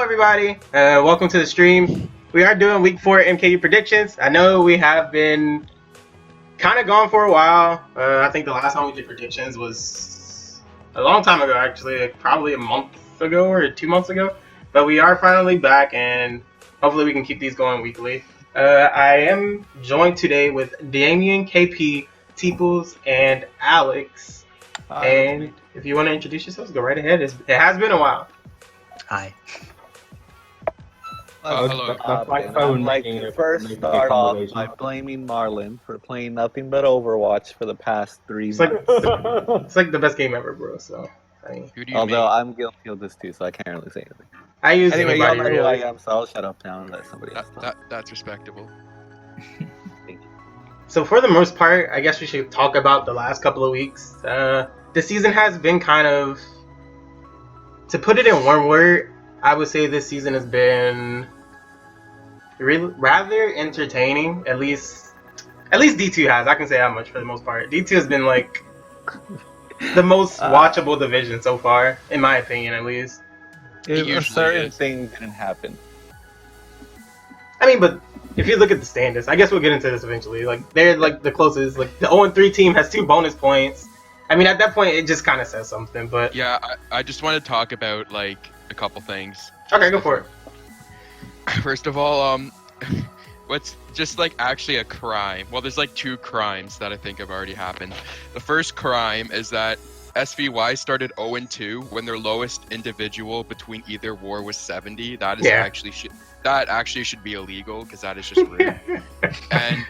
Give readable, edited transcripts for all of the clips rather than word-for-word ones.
everybody. Welcome to the stream. We are doing week 4 MKU predictions. I know we have been kind of gone for a while. I think the last time we did predictions was a long time ago, actually, like probably a month ago or 2 months ago. But we are finally back, and hopefully we can keep these going weekly. I am joined today with Damien, KP, Teeples, and Alex. Hi. And if you want to introduce yourselves, go right ahead. It has been a while. Hi. Hello. I'd like to first start off by blaming Marlon for playing nothing but Overwatch for the past 3 It's months. like the best game ever, bro. So, I mean, Who do you Although mean? I'm guilty of this too, so I can't really say anything. I use Anyway, y'all anybody know who I really. am, so I'll shut up now and let somebody else talk. That's respectable. So for the most part, I guess we should talk about the last couple of weeks. The season has been kind of, to put it in one word, I would say this season has been rather entertaining. At least D2 has. I can say that much for the most part. D2 has been like the most watchable division so far, in my opinion, at least. It A usually certain is. thing didn't happen. I mean, but if you look at the standings, I guess we'll get into this eventually. Like, they're like the closest. Like, the 0-3 team has 2 bonus points. I mean, at that point, it just kind of says something. But Yeah, I just want to talk about like a couple things. okay, go for it. First of all, what's just like actually a crime? Well, there's like 2 crimes that I think have already happened. The first crime is that SVY started 0-2 when their lowest individual between either war was 70. That is Yeah. that actually should be illegal because that is just rude. And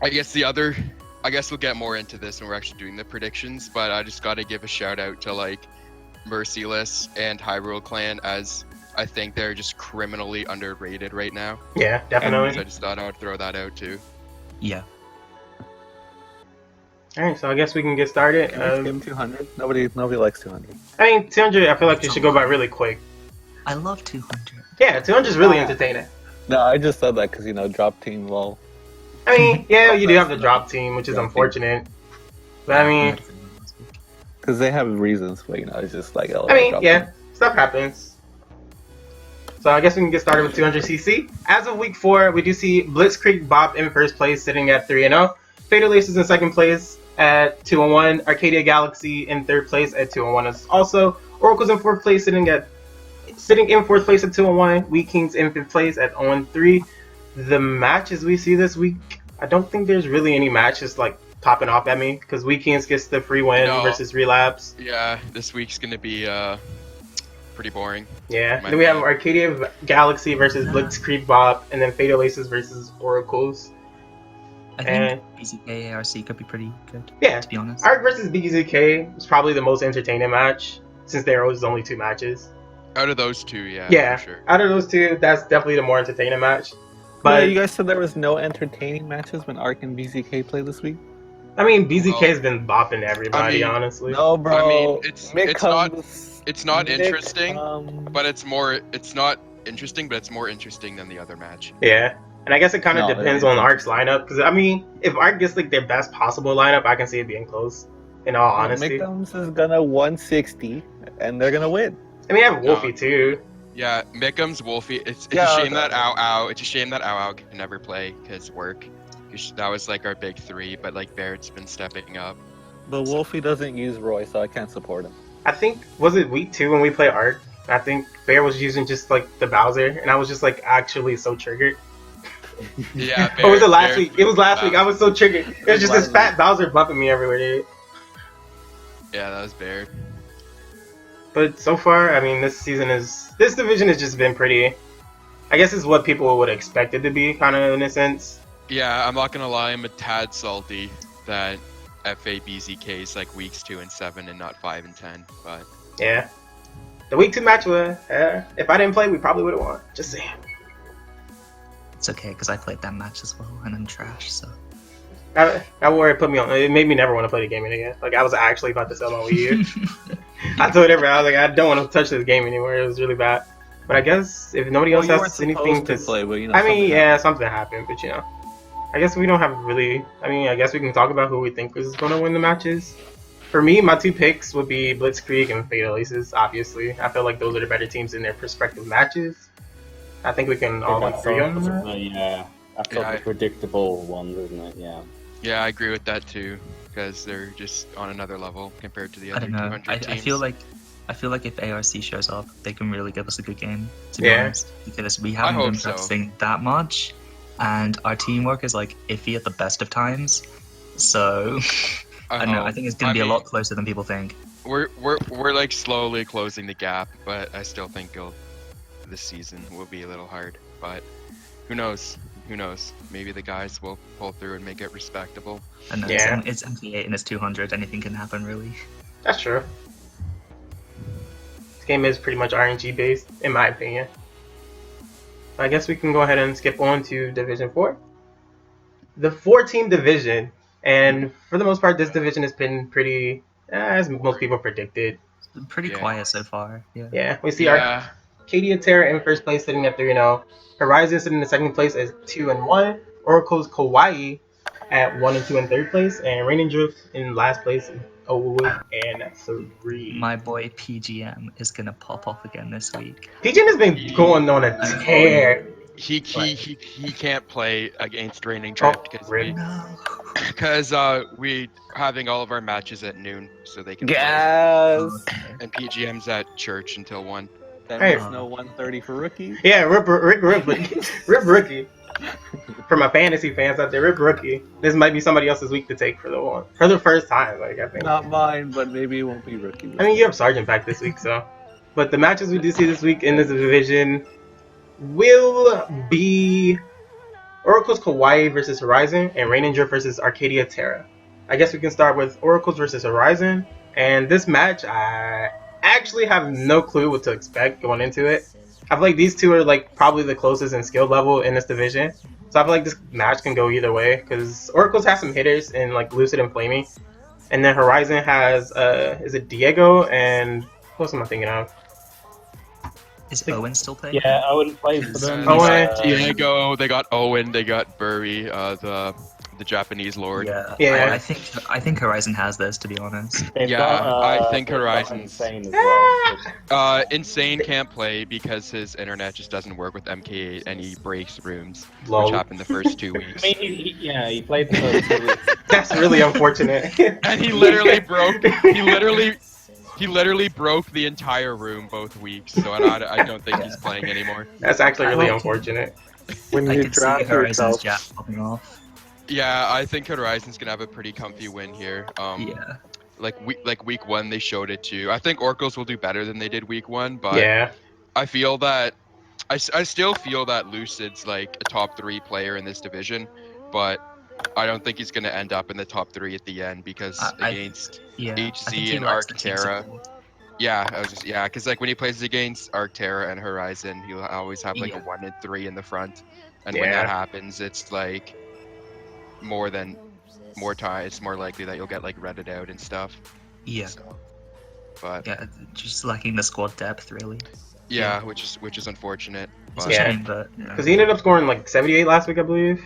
I guess we'll get more into this when we're actually doing the predictions, but I just got to give a shout out to like Merciless and Hyrule Clan, as I think they're just criminally underrated right now. Yeah, And definitely. I just thought I would throw that out too. Yeah. All right, so I guess we can get started. Can we skip 200? Nobody likes 200. I mean, 200. I feel like you should go by really quick. I love 200. Yeah, 200 is really entertaining. No, I just said that because, drop team lol. I mean, yeah, you do have the drop team, which is unfortunate. But I mean, Because they have reasons, but, it's just like, oh, I mean, drop yeah, team. stuff happens. So I guess we can get started with 200cc. As of week 4, we do see Blitzkrieg Bop in first place, sitting at 3-0. Fatal Aces in second place at 2-1. Arcadia Galaxy in third place at 2-1 as also. Oracle's in fourth place, sitting in fourth place at 2-1. Wheat Kings in fifth place at 0-3. The matches we see this week, I don't think there's really any matches like popping off at me, because Wheat Kings gets the free win No. versus Relapse. Yeah, this week's gonna be pretty boring. Yeah. Might Then we have be. Arcadia Galaxy versus Blitzkrieg Bop, and then Fatal Aces versus Oracles. I And- think BZK ARC could be pretty good, Yeah. to be honest. Arc versus BZK was probably the most entertaining match, since there was only 2 matches. Out of those 2, yeah, Yeah, for sure. out of those 2, that's definitely the more entertaining match. But But you guys said there was no entertaining matches when Ark and BZK played this week? I mean, BZK has been bopping everybody, I mean, honestly. No, bro. I mean, it's not comes- interesting, comes- but it's not interesting, but it's more interesting than the other match. Yeah, and I guess it kind of No, depends it on is. Arc's lineup. Because I mean, if Arc gets like their best possible lineup, I can see it being close. In all honesty, Mickums is gonna 160, and they're gonna win. I mean, I have Wolfie too. Yeah, Mickums, Wolfie. It's Yeah, a shame okay. that Ow It's a shame that Ow can never play because work. 'Cause that was like our big 3, but like Barrett's been stepping up. But Wolfie doesn't use Roy, so I can't support him. I think was it week 2 when we played Arc. I think Bear was using just like the Bowser, and I was just like actually so triggered. Yeah. Or was it last Barrett- week? It was last week. I was so triggered. It was just this fat Bowser bumping me everywhere, dude. Yeah, that was Barrett. But so far, I mean, this division has just been pretty. I guess it's what people would expect it to be, kind of in a sense. Yeah, I'm not gonna lie, I'm a tad salty that FABZK is like weeks 2 and 7 and not 5 and 10. But Yeah. The week 2 match was, if I didn't play, we probably would have won. Just saying. It's okay, because I played that match as well, and I'm trash, so. That worry put me on. It made me never want to play the game again. Like, I was actually about to sell my Wii U. I told everyone, I was like, I don't want to touch this game anymore. It was really bad. But I guess if nobody else has anything to play, but I mean, yeah, something happened, but I guess we don't have really. I mean, I guess we can talk about who we think is going to win the matches. For me, my two picks would be Blitzkrieg and Fatal Aces. Obviously, I feel like those are the better teams in their prospective matches. I think we can all agree on that. Yeah, that's sort of the predictable ones, isn't it? Yeah. Yeah, I agree with that too, because they're just on another level compared to the I other don't know. 200 teams. I feel like if ARC shows up, they can really give us a good game. To be Yeah. honest, because we haven't been hope so. practicing that much, and our teamwork is like iffy at the best of times. So I don't know. I think it's gonna be a lot closer than people think. We're like slowly closing the gap, but I still think this season will be a little hard. But who knows? Who knows? Maybe the guys will pull through and make it respectable. And Yeah. it's MK8 and it's 200. Anything can happen, really. That's true. This game is pretty much RNG based, in my opinion. I guess we can go ahead and skip on to Division 4. The 4-team division, and for the most part, this division has been pretty, as most people predicted. It's been pretty quiet so far. Yeah. Yeah, we see Arcadia Terra in first place sitting at 3-0. Horizon sitting in second place at 2-1. Oracle's Kawaii at 1-2 in third place, and Rain and Drift in last place 0-3. My boy PGM is gonna pop off again this week. PGM has been going on a tear. He can't play against Raining Drift because we having all of our matches at noon, so they can. Yes. Play. And PGM's at church until 1. That means no 130 for Rookie. Yeah, Rip Rookie. For my fantasy fans out there, Rip Rookie. This might be somebody else's week to take for the first time. Like I think. Not mine, but maybe it won't be Rookie. I mean, you have Sergeant back this week, so. But the matches we do see this week in this division will be Oracle's Kawaii versus Horizon and Rain and Drift versus Arcadia Terra. I guess we can start with Oracle's versus Horizon. And this match, I actually have no clue what to expect going into it. I feel like these two are like probably the closest in skill level in this division. So I feel like this match can go either way because Oracle's has some hitters in like Lucid and Flamey. And then Horizon has, is it Diego and who else am I thinking of? Is Owen still playing? Yeah, Owen plays for them. Diego, they got Owen, they got Burry, the Japanese lord. Yeah. I think Horizon has this, to be honest. I think Horizon's Insane as well. Insane can't play because his internet just doesn't work with MK8 and he breaks rooms, Lol. which happened the first 2 weeks. I mean, he played the first 2 weeks. That's really unfortunate. And he literally broke. He literally broke the entire room both weeks. So I don't think he's playing anymore. That's actually really unfortunate. When I you could see drop Horizon's yourself, jab popping off. Yeah, I think Horizon's gonna have a pretty comfy win here. Yeah. Like week 1 they showed it too. I think Oracles will do better than they did week 1, but Yeah. I feel that I still feel that Lucid's like a top 3 player in this division, but I don't think he's gonna end up in the top 3 at the end because against I think HC he and likes the team Arcterra. support. Because like when he plays against Arcterra and Horizon, he'll always have like a 1 and 3 in the front, and when that happens, it's like more time. It's more likely that you'll get like redded out and stuff. Yeah. So, but Yeah, just lacking the squad depth, really. yeah, which is unfortunate. It's But a Yeah. shame, but Because he ended up scoring like 78 last week, I believe.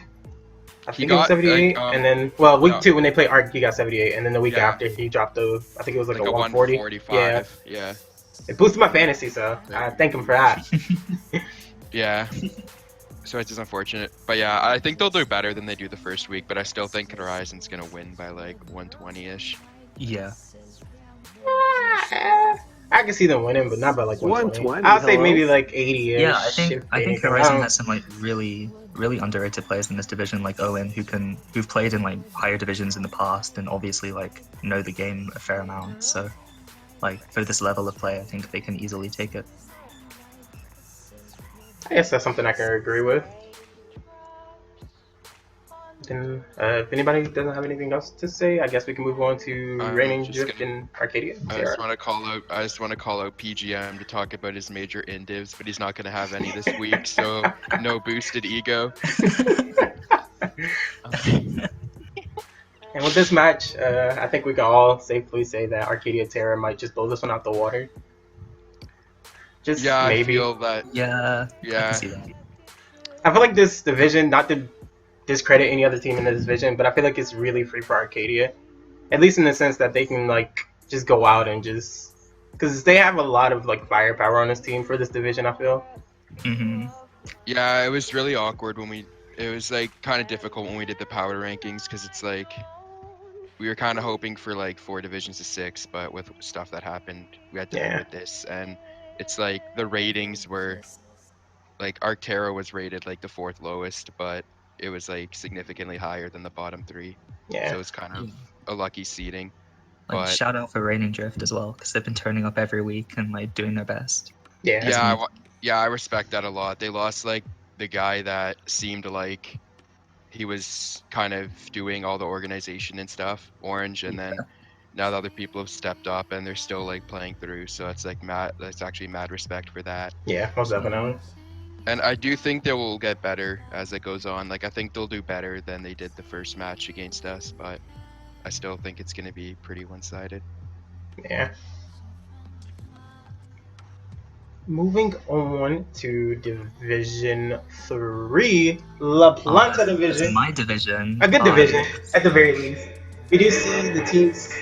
I think it was got, 78, like, and then week 2 when they played Arc, he got 78, and then the week Yeah. after he dropped I think it was like, like a 140. 145. Yeah. It boosted my fantasy, so I thank him for that. Yeah. So it's just unfortunate. But yeah, I think they'll do better than they do the first week, but I still think Horizon's gonna win by like 120-ish. yeah. I can see them winning, but not by like 120. 120, I'll say hello? maybe like 80-ish. Yeah, I think Um, Horizon has some like really underrated players in this division, like Owen, who've played in like higher divisions in the past and obviously like know the game a fair amount. So, like for this level of play, I think they can easily take it. I guess that's something I can agree with. Then, if anybody doesn't have anything else to say, I guess we can move on to Raining Drift and Arcadia. I just want to call out PGM to talk about his major indivs, but he's not going to have any this week, so no boosted ego. And with this match, I think we can all safely say that Arcadia Terra might just blow this one out the water. Just maybe. I feel that. Yeah. I Yeah. can see that. I feel like this division, not to discredit any other team in this division, but I feel like it's really free for Arcadia. At least in the sense that they can like just go out and just because they have a lot of like firepower on this team for this division. I feel. Hmm. Yeah, it was really awkward when we. It was like kind of difficult when we did the power rankings because it's like we were kind of hoping for like 4 divisions to 6, but with stuff that happened, we had to go Yeah. with this. And it's like the ratings were like Arctera was rated like the 4th lowest, but it was like significantly higher than the bottom 3. Yeah. So it's kind of a lucky seeding. Like But shout out for Raining Drift as well, because they've been turning up every week and like doing their best. Yeah. As yeah, we- I respect that a lot. They lost like the guy that seemed like he was kind of doing all the organization and stuff, Orange, and then now the other people have stepped up and they're still like playing through. So it's like that's actually mad respect for that. Yeah. Most definitely. And I do think they will get better as it goes on. Like I think they'll do better than they did the first match against us, but I still think it's going to be pretty one-sided. Yeah. Moving on to Division 3, La Planta It's Division. my division. A good Oh, division, at the very least. We do see the teams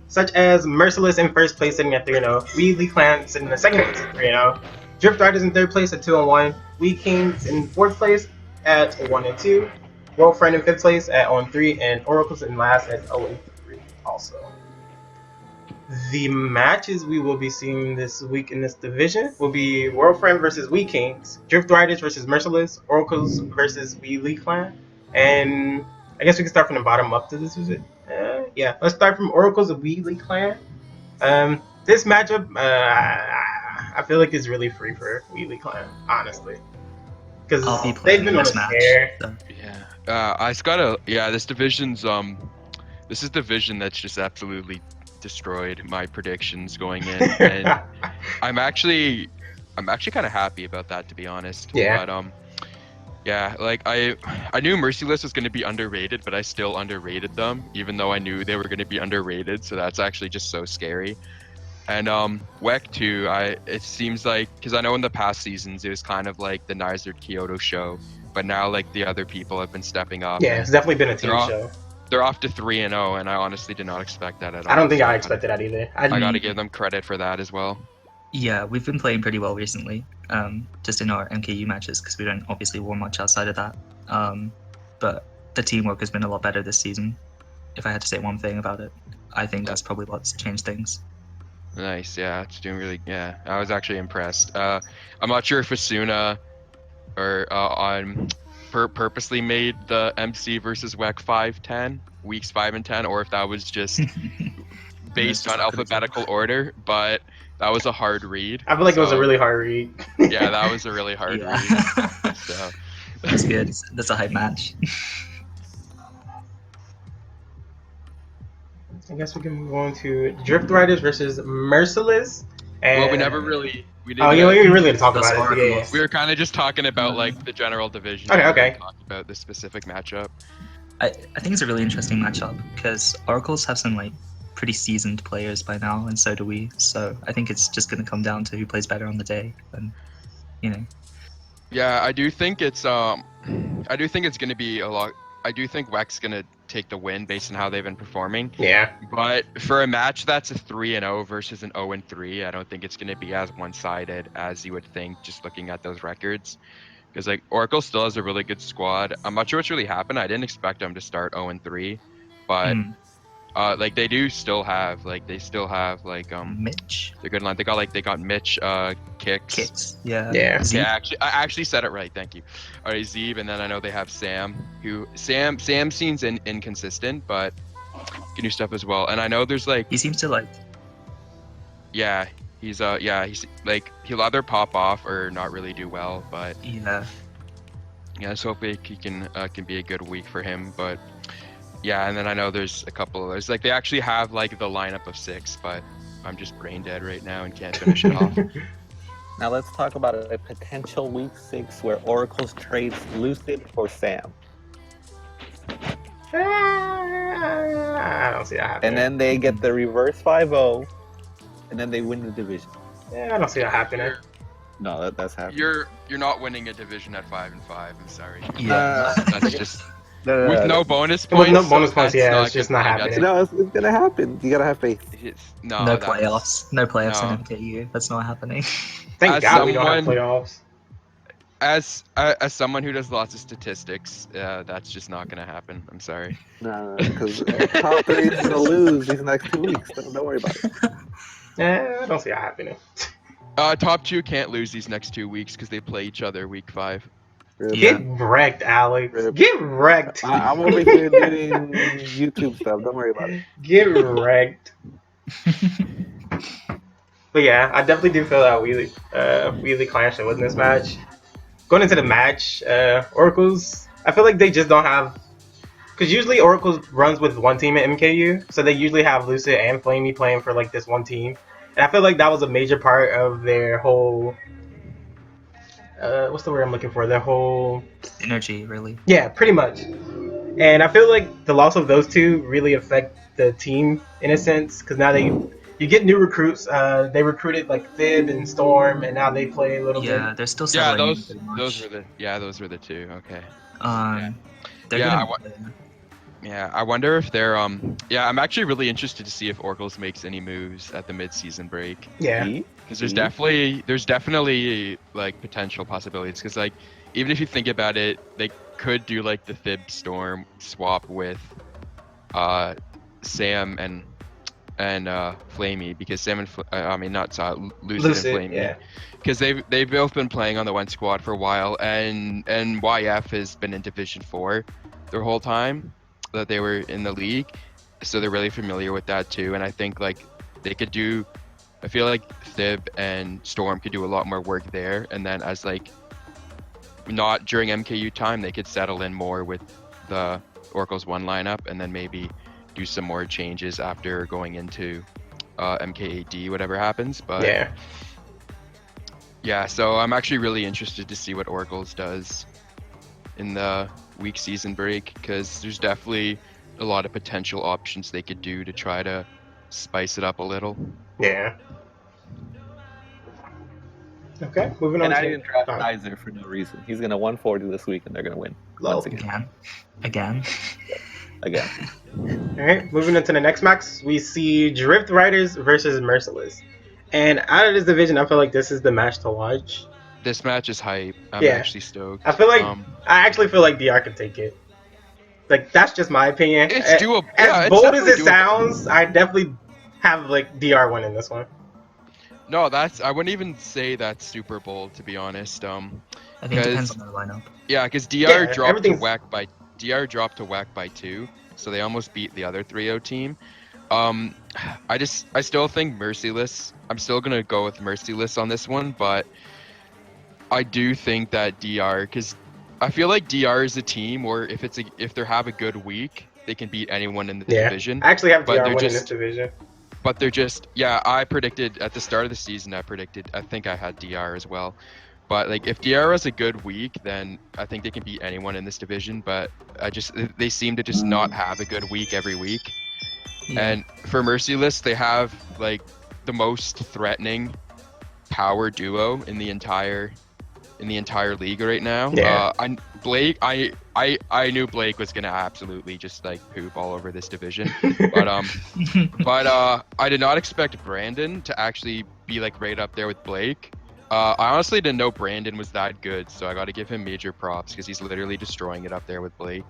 such as Merciless in first place sitting at 3-0, Weedley Clan sitting in second place at 3-0, Drift Riders in third place at 2-1, We Kings in fourth place at 1-2, World Friend in fifth place at 0-3, and Oracles in last at 0-3 also. The matches we will be seeing this week in this division will be World Friend versus We Kings, Drift Riders versus Merciless, Oracles versus Weedley Clan, and I guess we can start from the bottom up to this. Is it? Yeah, let's start from Oracles of Weedley Clan. This matchup, I feel like is really free for Weedley Clan, honestly, because I'll be they've playing been on a this match. tear. So. Yeah. I just gotta. Yeah, this division's this is division that's just absolutely destroyed my predictions going in, and I'm actually kind of happy about that, to be honest. Yeah. But yeah, like I knew Merciless was going to be underrated, but I still underrated them, even though I knew they were going to be underrated. So that's actually just so scary. And WEC too. It seems like because I know in the past seasons it was kind of like the Nizard Kyoto show, but now like the other people have been stepping up. Yeah, it's definitely been a team they're off, show. They're off to 3-0, and I honestly did not expect that at all. I don't think so I expected that either. I got to give them credit for that as well. Yeah, we've been playing pretty well recently, just in our MKU matches because we don't obviously warm much outside of that. But the teamwork has been a lot better this season. If I had to say one thing about it, I think that's probably what's changed things. Nice, yeah, it's doing really. Yeah, I was actually impressed. I'm not sure if Asuna or purposely made the MC versus WEC 5-10 weeks 5 and 10, or if that was just based on alphabetical order, but that was a hard read. I feel like it was a really hard read. Yeah, that was a really hard read. So that's good. That's a hype match. I guess we can move on to Drift Riders versus Merciless. And... Well, we never really. We didn't. Oh, yeah, we really didn't talk about it. Yeah. We were kind of just talking about like the general division. Okay. Talking about the specific matchup. I think it's a really interesting matchup because Oracles have some like pretty seasoned players by now, and so do we. So I think it's just going to come down to who plays better on the day, and you know. Yeah, I do think it's going to be a lot. I do think WEC's going to take the win based on how they've been performing. Yeah. But for a match that's a 3-0 versus an 0-3, I don't think it's going to be as one-sided as you would think just looking at those records. Because like Oracle still has a really good squad. I'm not sure what's really happened. I didn't expect them to start 0-3, but like they still have Mitch. They're good line. They got Mitch, Kicks. Yeah. Yeah. Yeah, I actually said it right. Thank you. All right, Zeeb, and then I know they have Sam. Sam seems inconsistent, but can do stuff as well. And I know there's like he seems to like. Yeah, he's like he'll either pop off or not really do well, but yeah. Let's hope he can be a good week for him. But yeah, and then I know there's a couple others. Like they actually have like the lineup of 6, but I'm just brain dead right now and can't finish it off. Now let's talk about a potential week 6 where Oracles trades Lucid for Sam. I don't see that happening. And then they get the reverse 5-0, and then they win the division. Yeah, I don't see that happening. No, that's happening. You're not winning a division at 5-5. I'm sorry. Yeah. That's just With no bonus With points. no bonus points, that's yeah, it's just not gonna- happening. No, it's gonna happen. You gotta have faith. No, No that's- playoffs. No playoffs no. in MKU. That's not happening. Thank As God we don't have someone- playoffs. As someone who does lots of statistics, that's just not gonna happen. I'm sorry. No, because top 3 is gonna lose these next 2 weeks. Don't worry about it. I don't see that happening. Top 2 can't lose these next 2 weeks because they play each other week 5. Rip. Yeah. Get wrecked, Alex. Rip. Get wrecked. I'm over here doing YouTube stuff. Don't worry about it. Get wrecked. But yeah, I definitely do feel that Wheelie Clan should win this match. Going into the match, Oracles, I feel like they just don't have... Because usually Oracles runs with one team at MKU, so they usually have Lucid and Flamey playing for like this one team. And I feel like that was a major part of their whole... what's the word I'm looking for? Their whole... Synergy, really. Yeah, pretty much. And I feel like the loss of those two really affect the team in a sense, because now you get new recruits. They recruited like Fib and Storm, and now they play a little Yeah, bit. they're still Yeah, settling in those pretty much. those were the 2. Okay. They're Yeah, gonna, Yeah, I wonder if they're yeah, I'm actually really interested to see if Oracles makes any moves at the mid-season break. Yeah, Because there's definitely like potential possibilities. Because like even if you think about it, they could do like the Fib Storm swap with Sam and Flamey, because Sam and Lucid and Flamey. yeah. Because they've both been playing on the one squad for a while, and YF has been in Division 4 their whole time that they were in the league, so they're really familiar with that too. And I think like they could do, I feel like Fib and Storm could do a lot more work there, and then as like not during MKU time, they could settle in more with the Oracles 1 lineup, and then maybe do some more changes after going into MKAD, whatever happens. But yeah, so I'm actually really interested to see what Oracles does in the week season break, because there's definitely a lot of potential options they could do to try to spice it up a little. Yeah. Okay, moving on. And I to... didn't draft Kaiser for no reason. He's gonna 140 this week, and they're gonna win once again. Again. All right, moving into the next match, we see Drift Riders versus Merciless. And out of this division, I feel like this is the match to watch. This match is hype. I'm Yeah. actually stoked. I feel like I actually feel like DR can take it. Like that's just my opinion. It's doable. As Yeah, it's bold as it definitely doable. sounds, I definitely have like DR winning this one. No, I wouldn't even say that's super bold, to be honest. I think it depends on their lineup. Yeah, because DR Yeah, dropped to everything's- whack by 2, so they almost beat the other 3-0 team. I still think Merciless. I'm still gonna go with Merciless on this one, but I do think that DR, because I feel like DR is a team where if they have a good week, they can beat anyone in the division. I actually have But DR they're winning just- this division. But they're just, I predicted at the start of the season, I think I had DR as well. But like if DR has a good week, then I think they can beat anyone in this division. But they seem to just not have a good week every week. Yeah. And for Merciless, they have like the most threatening power duo in the entire league right now. Yeah. Blake, I knew Blake was gonna absolutely just like poop all over this division, but I did not expect Brandon to actually be like right up there with Blake. I honestly didn't know Brandon was that good, so I got to give him major props because he's literally destroying it up there with Blake,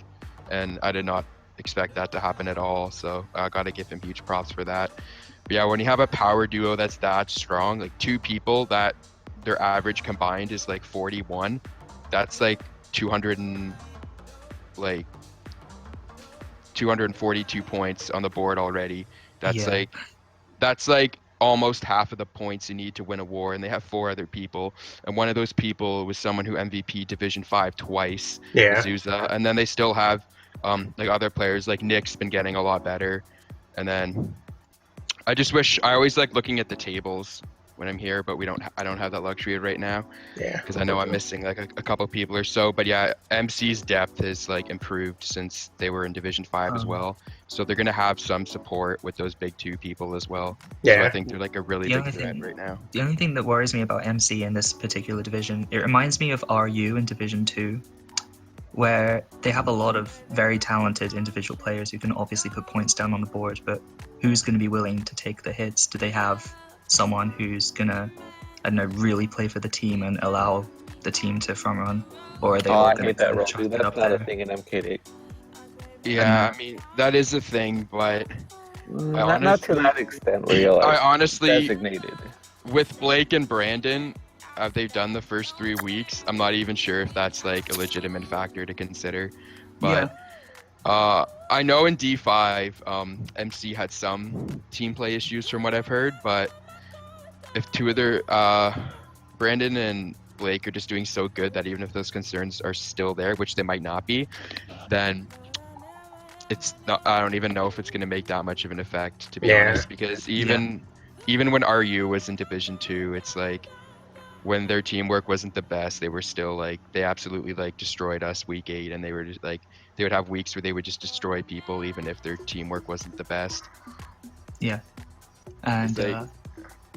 and I did not expect that to happen at all. So I got to give him huge props for that. But yeah, when you have a power duo that's that strong, like 2 people that their average combined is like 41, that's like 242 points on the board already. That's like almost half of the points you need to win a war, and they have 4 other people, and one of those people was someone who MVP Division 5 twice, Azusa, and then they still have like other players, like Nick's been getting a lot better. And then I always like looking at the tables when I'm here, but I don't have that luxury right now. Yeah. Because I know I'm missing like a couple people or so. But yeah, MC's depth has like improved since they were in Division 5 as well. So they're gonna have some support with those big 2 people as well. Yeah. So I think they're like a really big threat right now. The only thing that worries me about MC in this particular division, it reminds me of RU in Division 2. where they have a lot of very talented individual players who can obviously put points down on the board, but who's going to be willing to take the hits? Do they have someone who's going to, I don't know, really play for the team and allow the team to front run? Or are they all I going hate to that rule, chuck dude. it That's up not there? a thing in MKD. Yeah, I mean that is a thing, but Not to that extent where you're I like honestly, designated. with Blake and Brandon, they've done the first 3 weeks. I'm not even sure if that's like a legitimate factor to consider, but I know in D5, MC had some team play issues from what I've heard, but if two of their Brandon and Blake are just doing so good that even if those concerns are still there, which they might not be, then it's not, I don't even know if it's going to make that much of an effect, to be honest, because even when RU was in Division 2, it's like when their teamwork wasn't the best, they were still like, they absolutely like destroyed us week 8, and they were just like, they would have weeks where they would just destroy people even if their teamwork wasn't the best. Yeah. And because I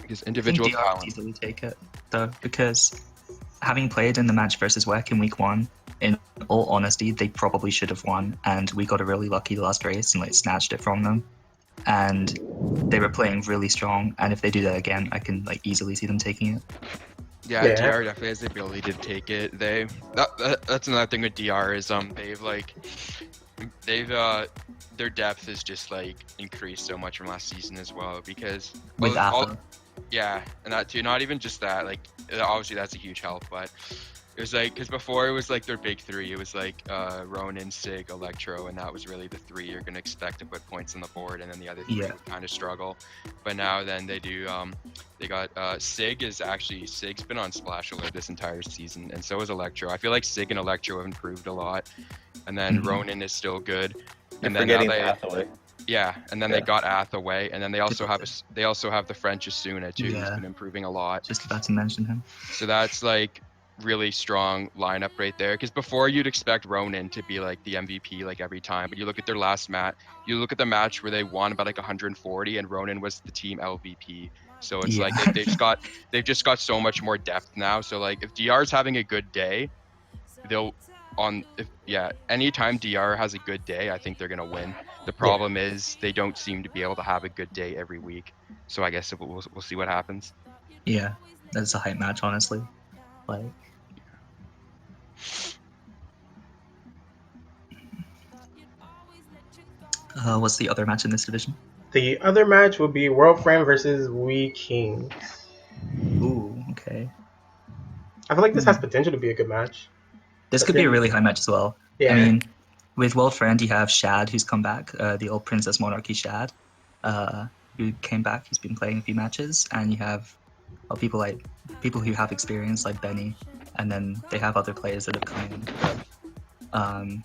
think individual DR could talent. easily take it, though, because having played in the match versus WEC in week 1, in all honesty, they probably should have won, and we got a really lucky last race and like snatched it from them. And they were playing really strong, and if they do that again, I can like easily see them taking it. Yeah, Yeah. DR definitely has the ability to take it. That's another thing with DR is they've their depth has just like increased so much from last season as well, because With Apple. yeah, and that too. Not even just that, like obviously that's a huge help, but it was like, because before it was like their big 3. It was like Ronin, Sig, Electro, and that was really the 3 you're gonna expect to put points on the board, and then the other 3 would kind of struggle. But now then they do. They got Sig's been on Splash Alert this entire season, and so is Electro. I feel like Sig and Electro have improved a lot, and then Ronin is still good. And then now Hathaway. Yeah, and then they got Hathaway, and then they also have the French Asuna too, who's been improving a lot. Just about to mention him. So that's like really strong lineup right there, because before you'd expect Ronin to be like the MVP like every time, but you look at their last match, you look at the match where they won by like 140 and Ronin was the team LVP. So it's like they've just got so much more depth now. So like if DR's having a good day, anytime DR has a good day, I think they're gonna win. The problem is they don't seem to be able to have a good day every week. So I guess we'll see what happens. Yeah, that's a hype match, honestly. Like, what's the other match in this division? The other match will be World Friend versus We Kings. Ooh, okay. I feel like this has potential to be a good match. This could be a really high match as well. Yeah. I mean, with World Friend, you have Shad, who's come back, the old Princess Monarchy Shad, who came back. He's been playing a few matches, and you have people who have experience, like Benny, and then they have other players that have come in.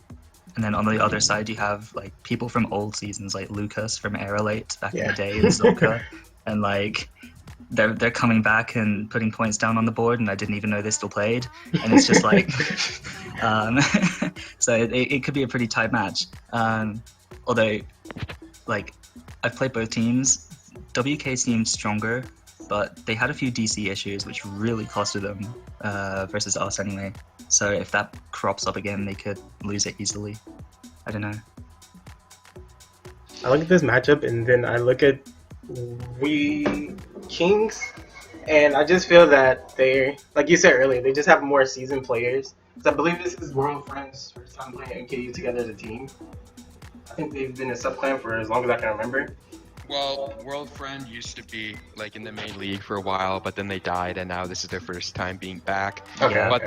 And then on the other side, you have like people from old seasons, like Lucas from Aerolate back in the day, and Zoka, and like they're coming back and putting points down on the board, and I didn't even know they still played, and it's just like, so it could be a pretty tight match. Although, like, I've played both teams. WK seemed stronger, but they had a few DC issues, which really costed them versus us anyway. So if that crops up again, they could lose it easily. I don't know. I look at this matchup, and then I look at We Kings, and I just feel that they, like you said earlier, they just have more seasoned players. Because I believe this is World Friends' first time playing MKU together as a team. I think they've been a sub-clan for as long as I can remember. Well, World Friend used to be like in the main league for a while, but then they died, and now this is their first time being back. Okay. But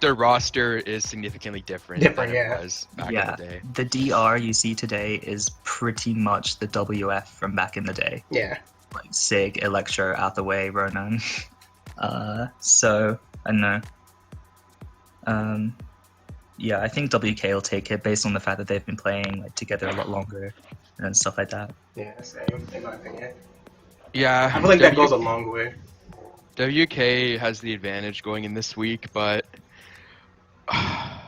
their roster is significantly different than it was back in the day. The DR you see today is pretty much the WF from back in the day. Yeah. Like Sig, Electro, Hathaway, Ronan. So I don't know. Yeah, I think WK will take it based on the fact that they've been playing like together a lot longer and stuff like that. Yeah, same in my opinion. Yeah, I feel like that goes a long way. WK has the advantage going in this week, but I'm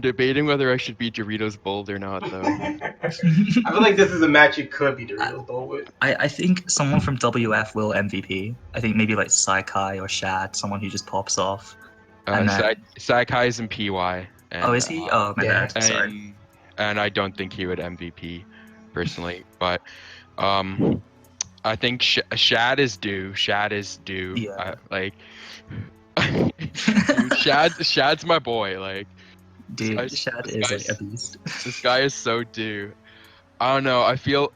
debating whether I should be Doritos Bold or not, though. I feel like this is a match you could be Doritos Bold with. I think someone from WF will MVP. I think maybe like Saikai or Shad, someone who just pops off. And then- Sakai's in PY. And, Oh, is he? Oh, my yeah. bad. Sorry. And I don't think he would MVP personally, but I think Shad is due. Shad is due. Yeah. Dude, Shad's my boy. Like, Dude, Shad this is guy's- like a beast. this guy is so due. I don't know. I feel.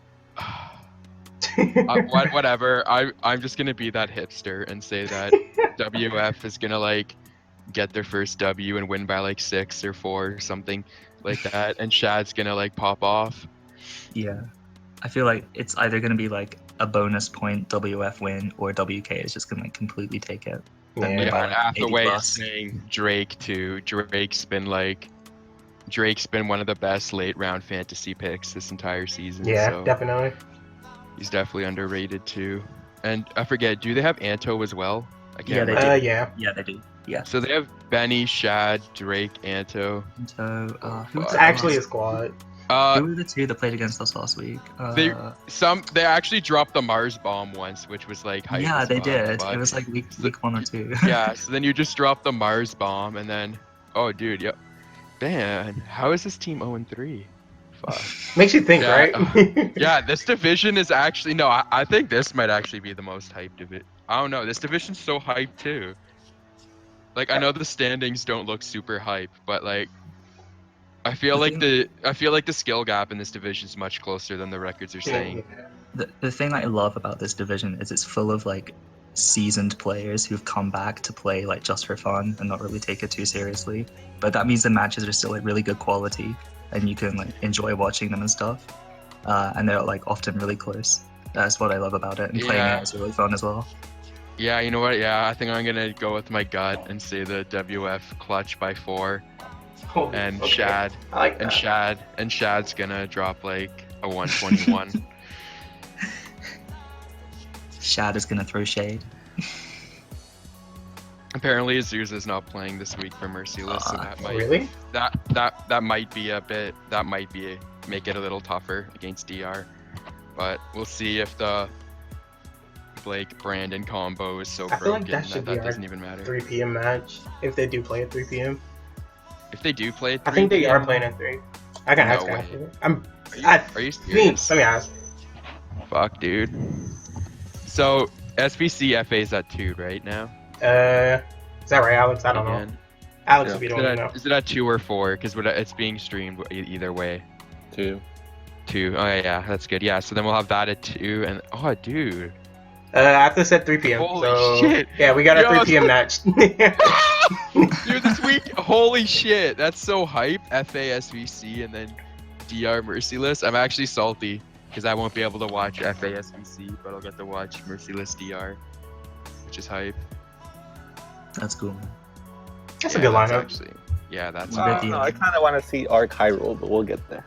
Whatever. I'm just gonna be that hipster and say that WF is gonna like get their first W and win by like 6 or 4 or something like that, and Shad's gonna like pop off. Yeah. I feel like it's either going to be like a bonus point WF win or WK is just going to like completely take it. Yeah. By, Yeah, like, and Athaway 80 is plus. saying Drake too. Drake's been one of the best late round fantasy picks this entire season. Yeah, so definitely. he's definitely underrated too. And I forget, do they have Anto as well? I can't Yeah, they remember. do. Yeah. Yeah, they do. Yeah. So they have Benny, Shad, Drake, Anto. So, who It's It's actually a squad. Who were the two that played against us last week? They actually dropped the Mars bomb once, which was like hype yeah, as they well, did. but- It was like week 1 or 2. yeah, so then you just drop the Mars bomb and then oh dude, yep. Man, how is this team 0-3? Fuck. Makes you think, Yeah, right? Yeah, this division is actually no, I think this might actually be the most hyped of it. I don't know, this division's so hyped too. Like I know the standings don't look super hype, but like I feel like the skill gap in this division is much closer than the records are saying. The thing I love about this division is it's full of like seasoned players who've come back to play like just for fun and not really take it too seriously. But that means the matches are still like really good quality and you can like enjoy watching them and stuff. And they're like often really close. That's what I love about it, and playing Yeah. it is really fun as well. Yeah, you know what? Yeah, I think I'm gonna go with my gut and say the WF clutch by 4. Holy- And okay. Shad I like that. and Shad's gonna drop like a 121. Shad is gonna throw shade. Apparently Azusa's not playing this week for Merciless, so that might Really? that might make it a little tougher against DR. But we'll see if the Blake Brandon combo is so I feel broken like that should be our doesn't even matter. 3 p.m. match if they do play at 3 p.m. If they do play at I think 3 they are PM, playing at 3. I can No ask way. after. Are you Think. serious? Let me ask. Fuck, dude. So SBC FA is at 2 right now. Is that right, Alex? I don't know. Again. Alex Yeah. would be Is the it, one to know. at, is it at 2 or 4? Because it's being streamed either way. 2. 2. Oh yeah, that's good. Yeah, so then we'll have that at 2, and oh dude. I have to set 3 p.m. Holy so shit. yeah, we got our Yo, 3 p.m. match. Dude, this week, holy shit, that's so hype. FA, SVC, and then DR Merciless. I'm actually salty because I won't be able to watch FA, SVC, but I'll get to watch Merciless DR, which is hype. That's cool. That's a good lineup. Actually, yeah, that's Wow. good. I kind of want to see Arc Hyrule, but we'll get there.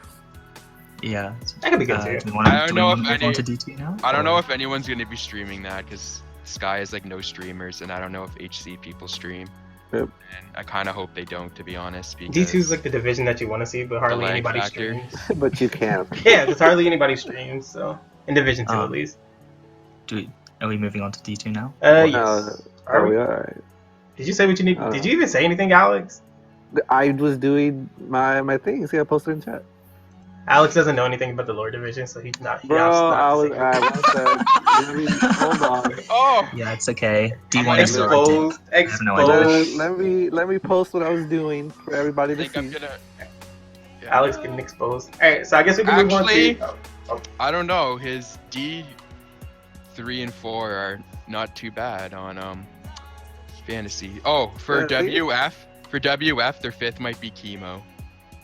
Yeah. That could be good too. Do we want I don't to know if move any- on to D2 now? I don't know Or- if anyone's going to be streaming that because Sky is like no streamers, and I don't know if HC people stream. Yep. And I kind of hope they don't, to be honest. Because D2 is like the division that you want to see, but hardly lag anybody factor. streams. But you can't. Yeah, because hardly anybody streams. So in Division 2 at least. Are we moving on to D2 now? Yes. Are we? Alright. Did you say what you need? Did you even say anything, Alex? I was doing my thing. See, I posted in chat. Alex doesn't know anything about the lower division, so he's not. Bro, I was. Hold on. Oh, Yeah, it's okay. D1 might is alright. exposed. have no idea. Exposed. Let me post what I was doing for everybody I to think I'm see. gonna. Yeah. Alex getting exposed. All right, so I guess we can move on Actually- to. I don't know. His D3 and 4 are not too bad on fantasy. Oh, for Yeah, see? WF, their 5th might be Chemo.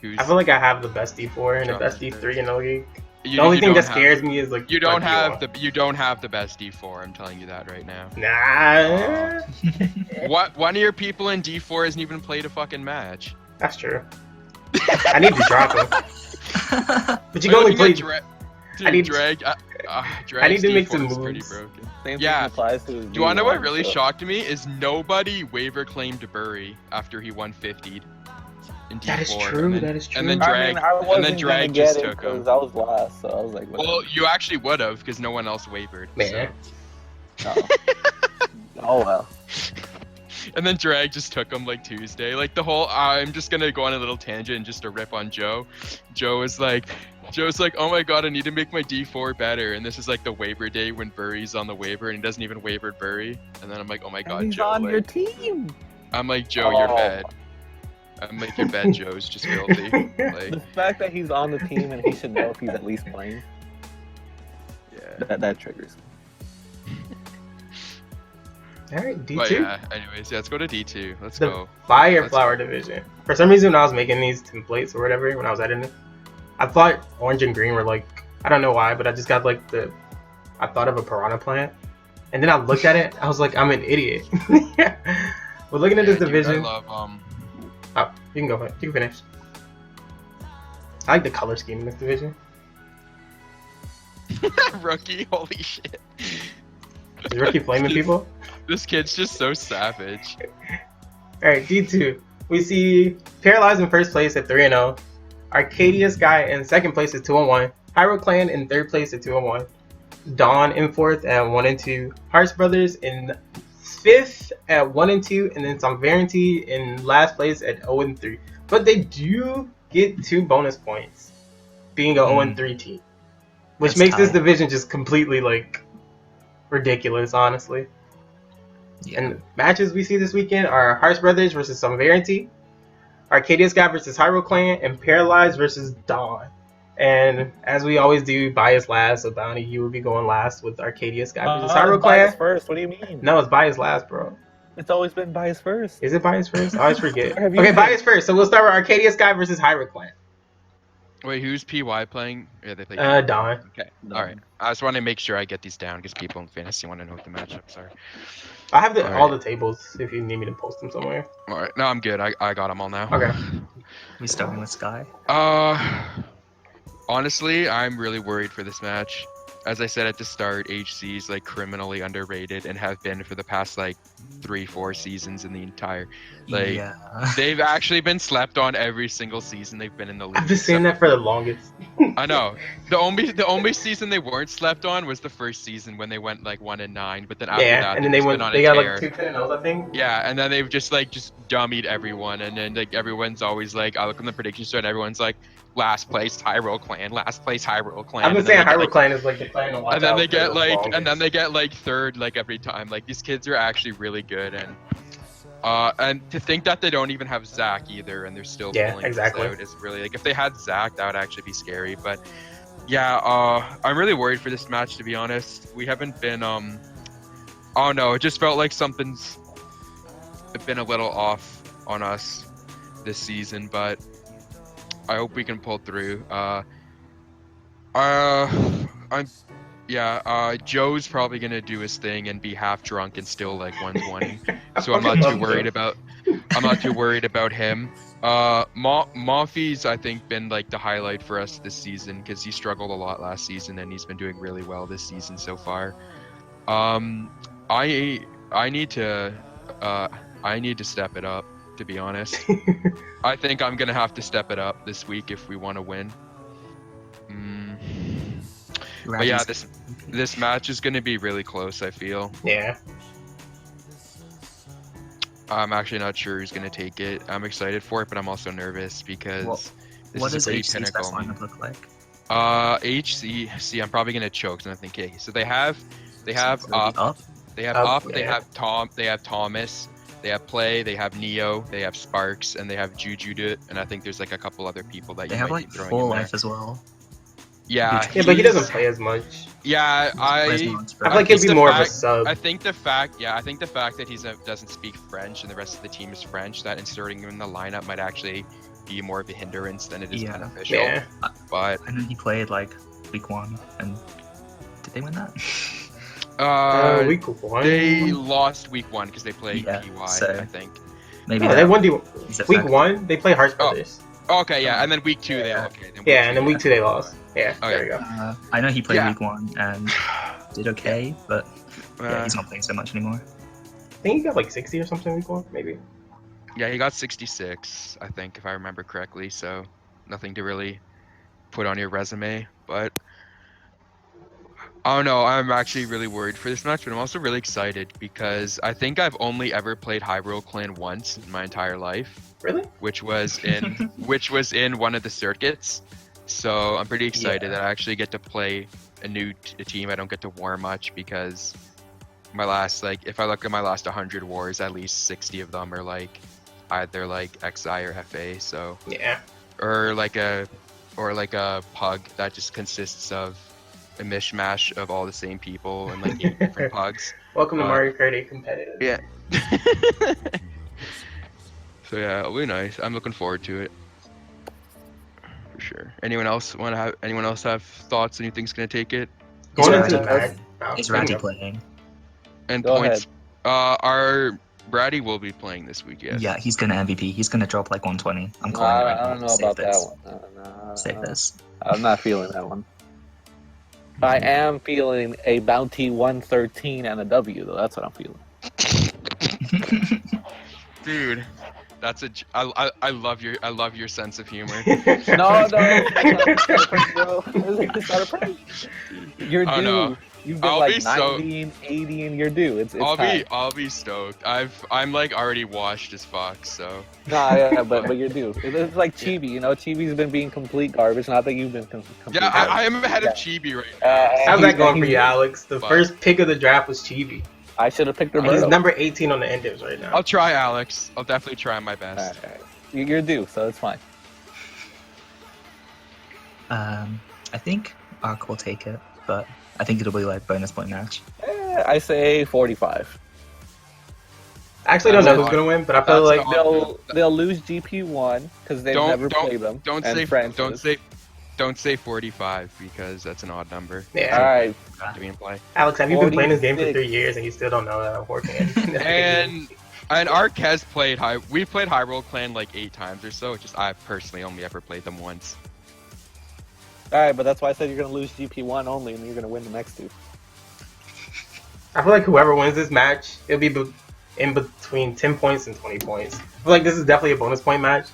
Who's I feel like I have the best D4 and the Drop best it. D3 in the league. you, The only you thing don't that have- scares me is like You don't like have you don't have the best D4. I'm telling you that right now. Nah, What one of your people in D4 hasn't even played a fucking match. that's true. I need to drop him, but you can Are only looking play. at I need- Drag. I need to make D4 some is pretty moves. broken. Same Yeah. thing applies to Do you want to know what D1, really so- shocked me is nobody waiver claimed Burry after he won 50'd in D4. That is true. And then, That is true. and then I Drag, mean, I wasn't and then Drag gonna just get it took him. because I was last, so I was like, whatever. Well, you actually would have because no one else wavered. Man. So. Oh. Oh well. And then Drag just took him like Tuesday. Like the whole, I'm just gonna go on a little tangent and just a rip on Joe. Joe's like, oh my god, I need to make my D4 better. And this is like the waiver day when Burry's on the waiver and he doesn't even waiver Burry. And then I'm like, oh my god, And he's Joe. on like, your team. I'm like, Joe, you're Oh. bad. I'm like, your bad, Joe's just filthy. Like, The fact that he's on the team and he should know if he's at least playing, yeah. that triggers. All right, D2. But yeah, anyways, yeah, let's go to D2. Let's The go. Fire Let's Flower go. division. For some reason, when I was making these templates or whatever, when I was editing, I thought orange and green were like, I don't know why, but I just got like I thought of a piranha plant. And then I looked at it, I was like, I'm an idiot. We're looking at this Dude, division. I love, Oh, you can go ahead. You can finish. I like the color scheme in this division. Rookie, holy shit. Is Rookie flaming people? This kid's just so savage. Alright, D2. We see Paralyzed in first place at 3-0. Arcadius Guy in second place at 2-1. Pyro Clan in third place at 2-1. Dawn in fourth at 1-2. Hearts Brothers in fifth at 1-2. And then Somverenty in last place at 0-3. But they do get 2 bonus points being a 0-3 team. Which That's makes this tight. division just completely like ridiculous, honestly. Yeah. And matches we see this weekend are Hearts Brothers versus Somverenty, Arcadius Guy versus Hyro Clan, and Paralyzed versus Dawn. And as we always do, bias last, so Bounty, you will be going last with Arcadius Guy versus Hyro Bias Clan. first. What do you mean? No, it's bias last, bro. It's always been bias first. Is it bias first? I always forget. Where have you Okay, been? bias first. So we'll start with Arcadius Guy versus Hyro Clan. Wait, who's PY playing? Yeah, they play. Dawn. Okay, Dawn. alright. I just want to make sure I get these down because people in fantasy want to know what the matchups are. I have All all right. the tables if you need me to post them somewhere. Alright, no, I'm good. I got them all now. Okay. We starting with Sky. Honestly, I'm really worried for this match. As I said at the start, HC is like criminally underrated and have been for the past like 3-4 seasons in the entire. Like, yeah. they've actually been slept on every single season they've been in the league. I've been saying that for the longest. I know. The only season they weren't slept on was the first season when they went like 1-9. But then after Yeah, that, and then they they've went. been on They a got tear. like 2 10-0s, I think. Yeah, and then they've just dummied everyone, and then like everyone's always like, I look on the prediction show and everyone's like, last place Hyrule Clan, last place Hyrule Clan. I've been And then saying they get, Hyro like, Clan is like the clan to watch and then out they for get the like, longest. and then they get like third like every time. Like these kids are actually really good, and to think that they don't even have Zach either, and they're still Yeah, pulling exactly. this out is really like if they had Zach, that would actually be scary. But yeah, I'm really worried for this match to be honest. We haven't been oh no, it just felt like something's been a little off on us this season, but I hope we can pull through. Joe's probably gonna do his thing and be half drunk and still like 120. So I'm not too worried about. I'm not too worried about him. Monfy's I think been like the highlight for us this season because he struggled a lot last season and he's been doing really well this season so far. I need to step it up, to be honest. I think I'm gonna have to step it up this week if we want to win. But yeah, this match is gonna be really close, I feel. Yeah. I'm actually not sure who's gonna take it. I'm excited for it, but I'm also nervous because this What is does a pretty HC's pinnacle. best lineup look like? HC, I'm probably gonna choke, so nothing K. So they have Up. they have Up, Up, they yeah. have Thomas, they have Play, they have Neo, they have Sparks, and they have Juju, and I think there's like a couple other people that They you have might like be throwing full in there. life as well. Yeah, Yeah, but he he's- doesn't play as much. Yeah, Plays I much, I but feel like he'd It's be the more of a fact- sub. I think the fact that he doesn't speak French and the rest of the team is French, that inserting him in the lineup might actually be more of a hindrance than it is Yeah. beneficial. Yeah. But and then he played like week 1, and did they win that? Week 1. they lost week 1 because they played Yeah, PY, so- I think. Maybe No, they that won is week effective. 1. They play Hearts Brothers. Okay, yeah, and then week 2 Yeah. Yeah, and then week 2 they lost. Yeah, Okay. there you go. I know he played Yeah. week 1 and did okay, but yeah, Uh, he's not playing so much anymore. I think he got like 60 or something week 1, maybe. yeah, he got 66, I think, if I remember correctly. So nothing to really put on your resume, but I don't know. I'm actually really worried for this match, but I'm also really excited because I think I've only ever played Hyrule Clan once in my entire life, Really? which was in one of the circuits. So I'm pretty excited that I actually get to play a team I don't get to war much because my last if I look at my last 100 wars, at least 60 of them are like either like XI or FA. So Yeah. or like a pug that just consists of a mishmash of all the same people and like 8 different pugs. Welcome to But- Mario Kart 8 competitive. Yeah. So yeah, it'll be nice. I'm looking forward to it. For sure. Anyone else have thoughts on who think's gonna take it? Going Is into the Raddy- match. Is Raddy playing? And Go points. Our Brady will be playing this week, yes. Yeah, he's gonna MVP. He's gonna drop like 120. I'm No, calling it right I now. don't know Save about this. that one. No, Save this. I'm not feeling that one. I am feeling a bounty 113 and a W though. That's what I'm feeling. Dude, I love your sense of humor. No, it's not a prank, bro. It's not a prank. You're Oh, due. no. You've been I'll like be so- 90 and 80 and you're due. It's I'll time. be stoked. I'm like already washed as fuck, so Nah, yeah, but you're due. It's like Chibi, you know. Chibi's been being complete garbage. Not that you've been complete yeah, garbage. I am ahead Yeah. of Chibi right now. How's that going for he's- you, Alex? The Fuck. first pick of the draft was Chibi. I should have picked He's Roberto. number 18 on the Endives right now. I'll try, Alex. I'll definitely try my best. Alright. You're due, so it's fine. I think Arc will take it, but I think it'll be like bonus point match. I say 45. I actually don't know That's who's gonna win, but I feel that's like not- They'll lose GP1 because they've never played them. Don't and say Francis. don't say 45 because that's an odd number. yeah. All right, To be in play. Alex, have you been playing this game for 46. 3 years and you still don't know that I'm working? And Ark has played we played Hyrule Clan like 8 times or so. Just I personally only ever played them once. all right, but that's why I said you're gonna lose GP1 only, and you're gonna win the next two. I feel like whoever wins this match, it'll be in between 10 points and 20 points. I feel like this is definitely a bonus point match.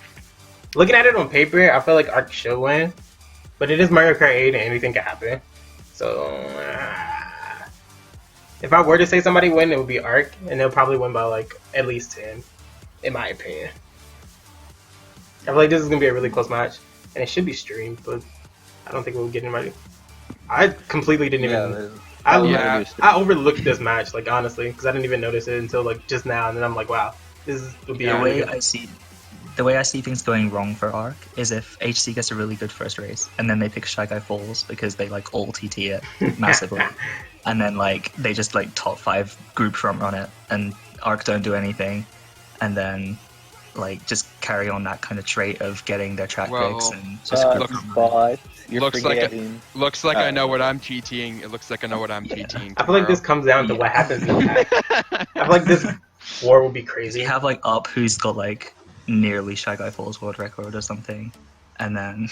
Looking at it on paper, I feel like Ark should win, but it is Mario Kart 8 and anything can happen. So, if I were to say somebody win, it would be Ark, and they'll probably win by like at least 10, in my opinion. I feel like this is gonna be a really close match, and it should be streamed, but I don't think we'll get anybody. I completely didn't even. Yeah. I overlooked this match, like honestly, because I didn't even notice it until like just now, and then I'm like, wow, would be The a way really the way I see things going wrong for Arc is if HC gets a really good first race and then they pick Shy Guy Falls because they like all TT it massively, and then like they just like top 5 group front run it, and Arc don't do anything, and then like just carry on that kind of trait of getting their track Well, picks and just group front run. But you're Looks like forgetting. Looks like I know what I'm TTing. It looks like I know what I'm TTing. I feel like this comes down to what happens in the pack. I feel like this war will be crazy. You have like Up who's got like nearly Shy Guy Falls world record or something, and then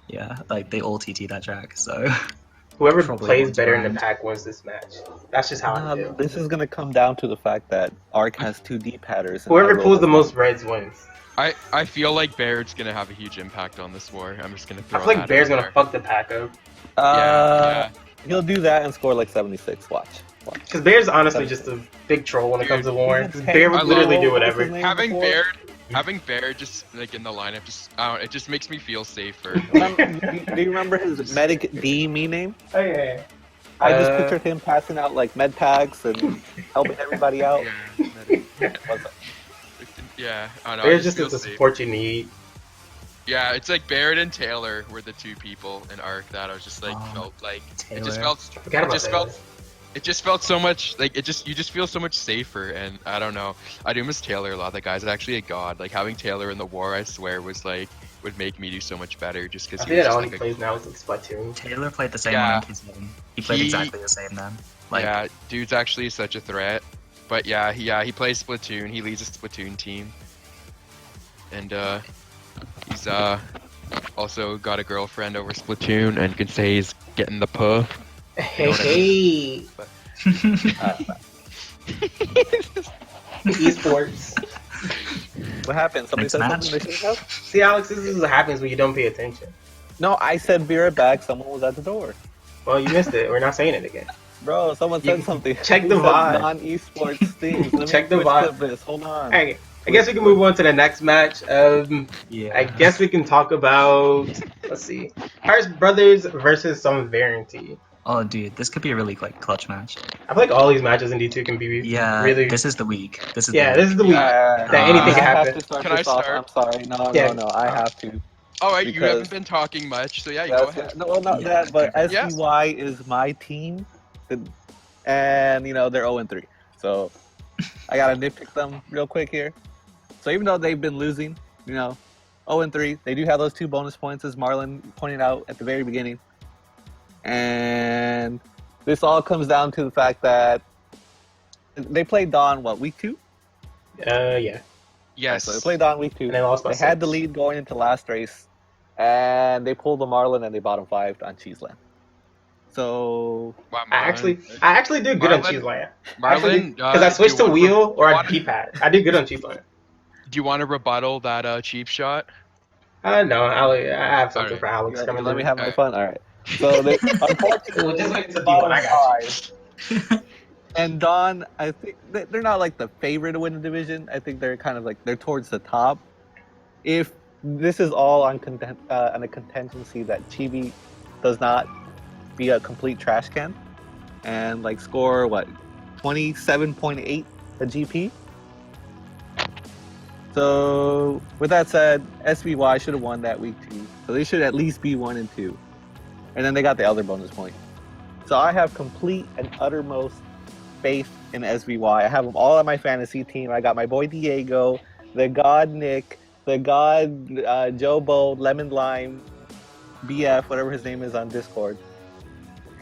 yeah, like they all TT that track. So Whoever probably plays wins better in round. the pack wins this match. That's just how I feel. This is gonna come down to the fact that Arc has 2 deep hatters. and Whoever Hyrule pulls the does most reds wins. I feel like Baird's gonna have a huge impact on this war. I'm just gonna I throw feel like that Bear's out gonna there. fuck the pack up. Yeah, He'll do that and score like 76. Watch. Because Bear's honestly just a big troll when it comes to war. 'Cause Bear I would literally love- do whatever. Having Baird just like in the lineup, it just makes me feel safer. Do you remember his Medic D me name? Oh yeah. I just pictured him passing out like med packs and helping everybody out. Yeah, I know. Bear's just feel the safe. support you need. Yeah, it's like Baird and Taylor were the 2 people in Arc that I was just like Oh, felt like it Taylor. just felt Forgot about that. it just felt so much like you just feel so much safer, and I don't know. I do miss Taylor a lot. That guy's actually a god. Like having Taylor in the war, I swear, would make me do so much better just I because think that all he plays now is like Splatoon. Taylor played the same Yeah. one in P7. He played exactly the same then. Like yeah, dude's actually such a threat. But yeah, he plays Splatoon. He leads a Splatoon team, and he's also got a girlfriend over Splatoon, and can say he's getting the puh. Hey, what I hey. Esports. What happened? Somebody Next said match. something they shouldn't have? See, Alex, this is what happens when you don't pay attention. No, I said be right back. Someone was at the door. Well, you missed it. We're not saying it again. Bro, someone You- said something. check the Who said vibe. Non-esports things. Let me Check the Twitch vibe. clip this. Hold on. Hey, I guess we can move on to the next match. Yeah. I guess we can talk about. Let's see, Hearts Brothers versus some varianty. Oh, dude, this could be a really like clutch match. I feel like all these matches in D2 can be Yeah, really. this is the week. This is Yeah, the this week. is the week that anything can I have happen. to start Can I this off. start? I'm sorry. No, Yeah. no, no. I have to. All right, you Because- haven't been talking much, so yeah, you go That's ahead. no, well, not Yeah, that, but okay. Yes. SBY is my team, and you know they're 0-3. So I gotta nitpick them real quick here. So even though they've been losing, you know, 0-3, they do have those 2 bonus points, as Marlon pointed out at the very beginning. And this all comes down to the fact that they played Dawn week 2? Yeah, Yes. So they played Dawn week 2. and they lost by They had the 6. lead going into last race, and they pulled the Marlin and they bottom 5 on Cheeseland. So Wow, I actually did good on Marlon- Cheeseland. Marlon, Because I switched to do you wheel or wanna- D-pad. I did good on Cheeseland. Do you want to rebuttal that cheap shot? No, I have something Alright. for Alex you coming. let me in. have my Okay. fun. All right. So they unfortunately Well, just wait until bottom D1, I got you. 5. And Dawn, I think they're not like the favorite to win the division. I think they're kind of like they're towards the top. If this is all on a contingency that Chibi does not be a complete trash can and like score 27.8 a GP. So with that said, SBY should have won that week 2. So they should at least be 1-2. And then they got the other bonus point. So I have complete and uttermost faith in SBY. I have them all on my fantasy team. I got my boy Diego, the God Nick, the God Jobo, Lemon Lime, BF, whatever his name is on Discord.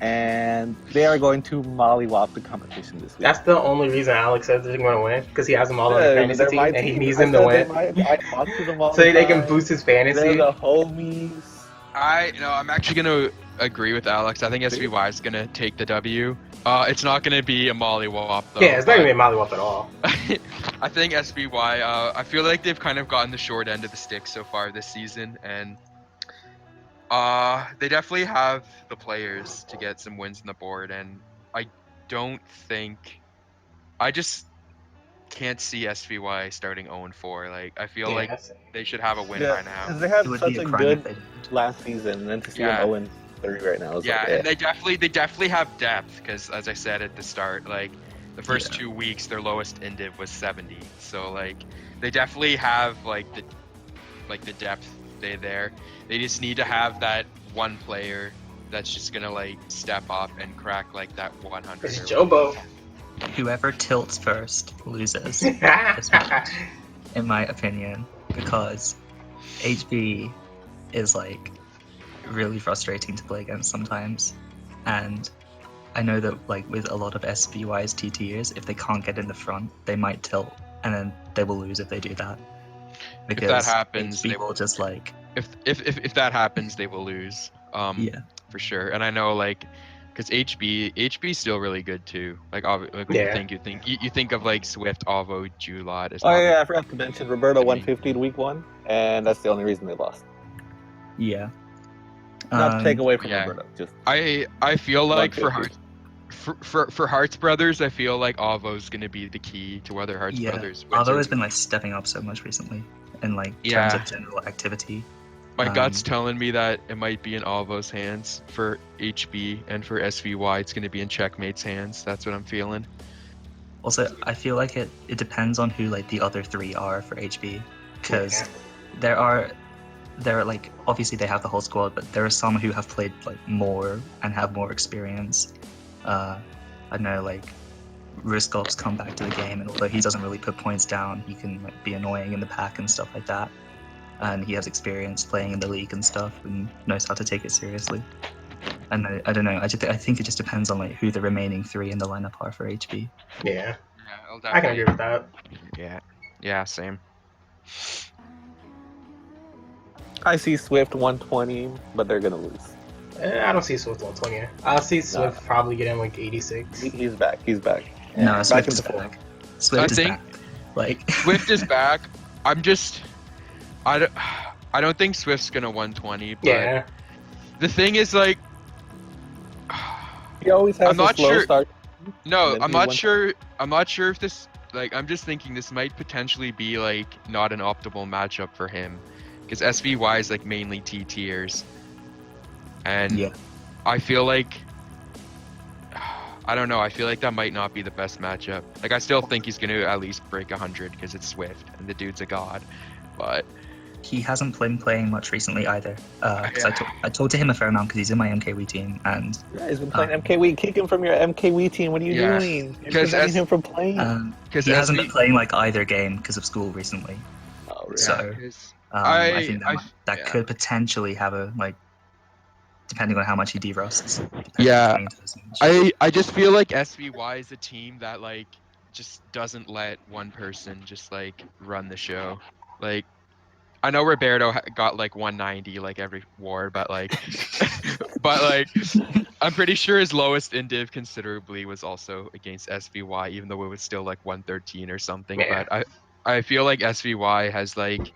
And they are going to mollywop the competition this week. That's the only reason Alex says they're going to win, because he has them all on the fantasy they're team, my and he team. needs I them to said win. I talk to them all So the they can time. boost his They're fantasy. the homies. I'm actually gonna agree with Alex. I think SBY is gonna take the W. It's not gonna be a mollywop though. Yeah, it's not going to be a mollywop at all. I think SBY. I feel like they've kind of gotten the short end of the stick so far this season, and they definitely have the players to get some wins on the board. And I don't think, I just can't see SBY starting 0-4. Like I feel like they should have a win by now. Because they had It would such be a a crime if good they didn't. last season, and then to see Yeah. them 0-3 right now is Yeah, like, and they definitely have depth because, as I said at the start, like the first Yeah. 2 weeks, their lowest indiv was 70. So like they definitely have the depth there. They just need to have that one player that's just gonna step up and crack that 100. It's or Jobo. Whoever tilts first loses, this match, in my opinion, because HB is really frustrating to play against sometimes, and I know that with a lot of SBY's TTers, if they can't get in the front, they might tilt, and then they will lose if they do that. Because that happens, HB they will just if that happens, they will lose. Yeah. For sure. And I know because HB is still really good too. When Yeah. you think of Swift, Avo, Julot as Oh yeah, I forgot to mention Roberto I mean- 150 in week 1, and that's the only reason they lost. Yeah. Not to take away from yeah. Roberto, just I feel like for 150. Hearts for Hearts Brothers, I feel like Avo's gonna be the key to whether Hearts Yeah. Brothers wins. Avo or has been lose. stepping up so much recently in Yeah. terms of general activity. My gut's um, telling me that it might be in Avo's hands for HB, and for SVY it's gonna be in Checkmate's hands. That's what I'm feeling. Also, I feel like it depends on who the other 3 are for HB, because there are obviously they have the whole squad, but there are some who have played more and have more experience. I know Riskop's come back to the game, and although he doesn't really put points down, he can be annoying in the pack and stuff like that. And he has experience playing in the league and stuff, and knows how to take it seriously. And I don't know. I think it just depends on who the remaining 3 in the lineup are for HB. Yeah, Yeah, I can agree with that. Yeah, same. I see Swift 120, but they're gonna lose. I don't see Swift 120. I'll see Swift probably getting 86. He's back. He's back. No, Back Swift in is the form. back. Swift is think- back. Swift is back. I don't think Swift's gonna 120. But Yeah, the thing is He always has I'm not a slow sure- start. No, And then I'm he not went- sure. I'm not sure if this. Like, I'm just thinking this might potentially be like not an optimal matchup for him, because SVY is like mainly T tiers, and Yeah. I feel like I don't know. I feel like that might not be the best matchup. Like, I still think he's going to at least break 100 because it's Swift and the dude's a god. But He hasn't been playing much recently either. Because Yeah. I talked to him a fair amount because he's in my MKW team, and Yeah, he's been playing MKW. Kick him from your MKW team. What are you Yeah. doing? You're 'Cause preventing S- him from playing. because he hasn't been playing like either game because of school recently. Oh, really? So, 'cause I think that yeah. could potentially have a like, depending on how much he derusts. Yeah. going into this match. I just feel like SVY is a team that like just doesn't let one person just like run the show. Like, I know Roberto got like 190 like every war, but like but like I'm pretty sure his lowest in div considerably was also against SVY, even though it was still like 113 or something. Yeah. But I feel like SVY has like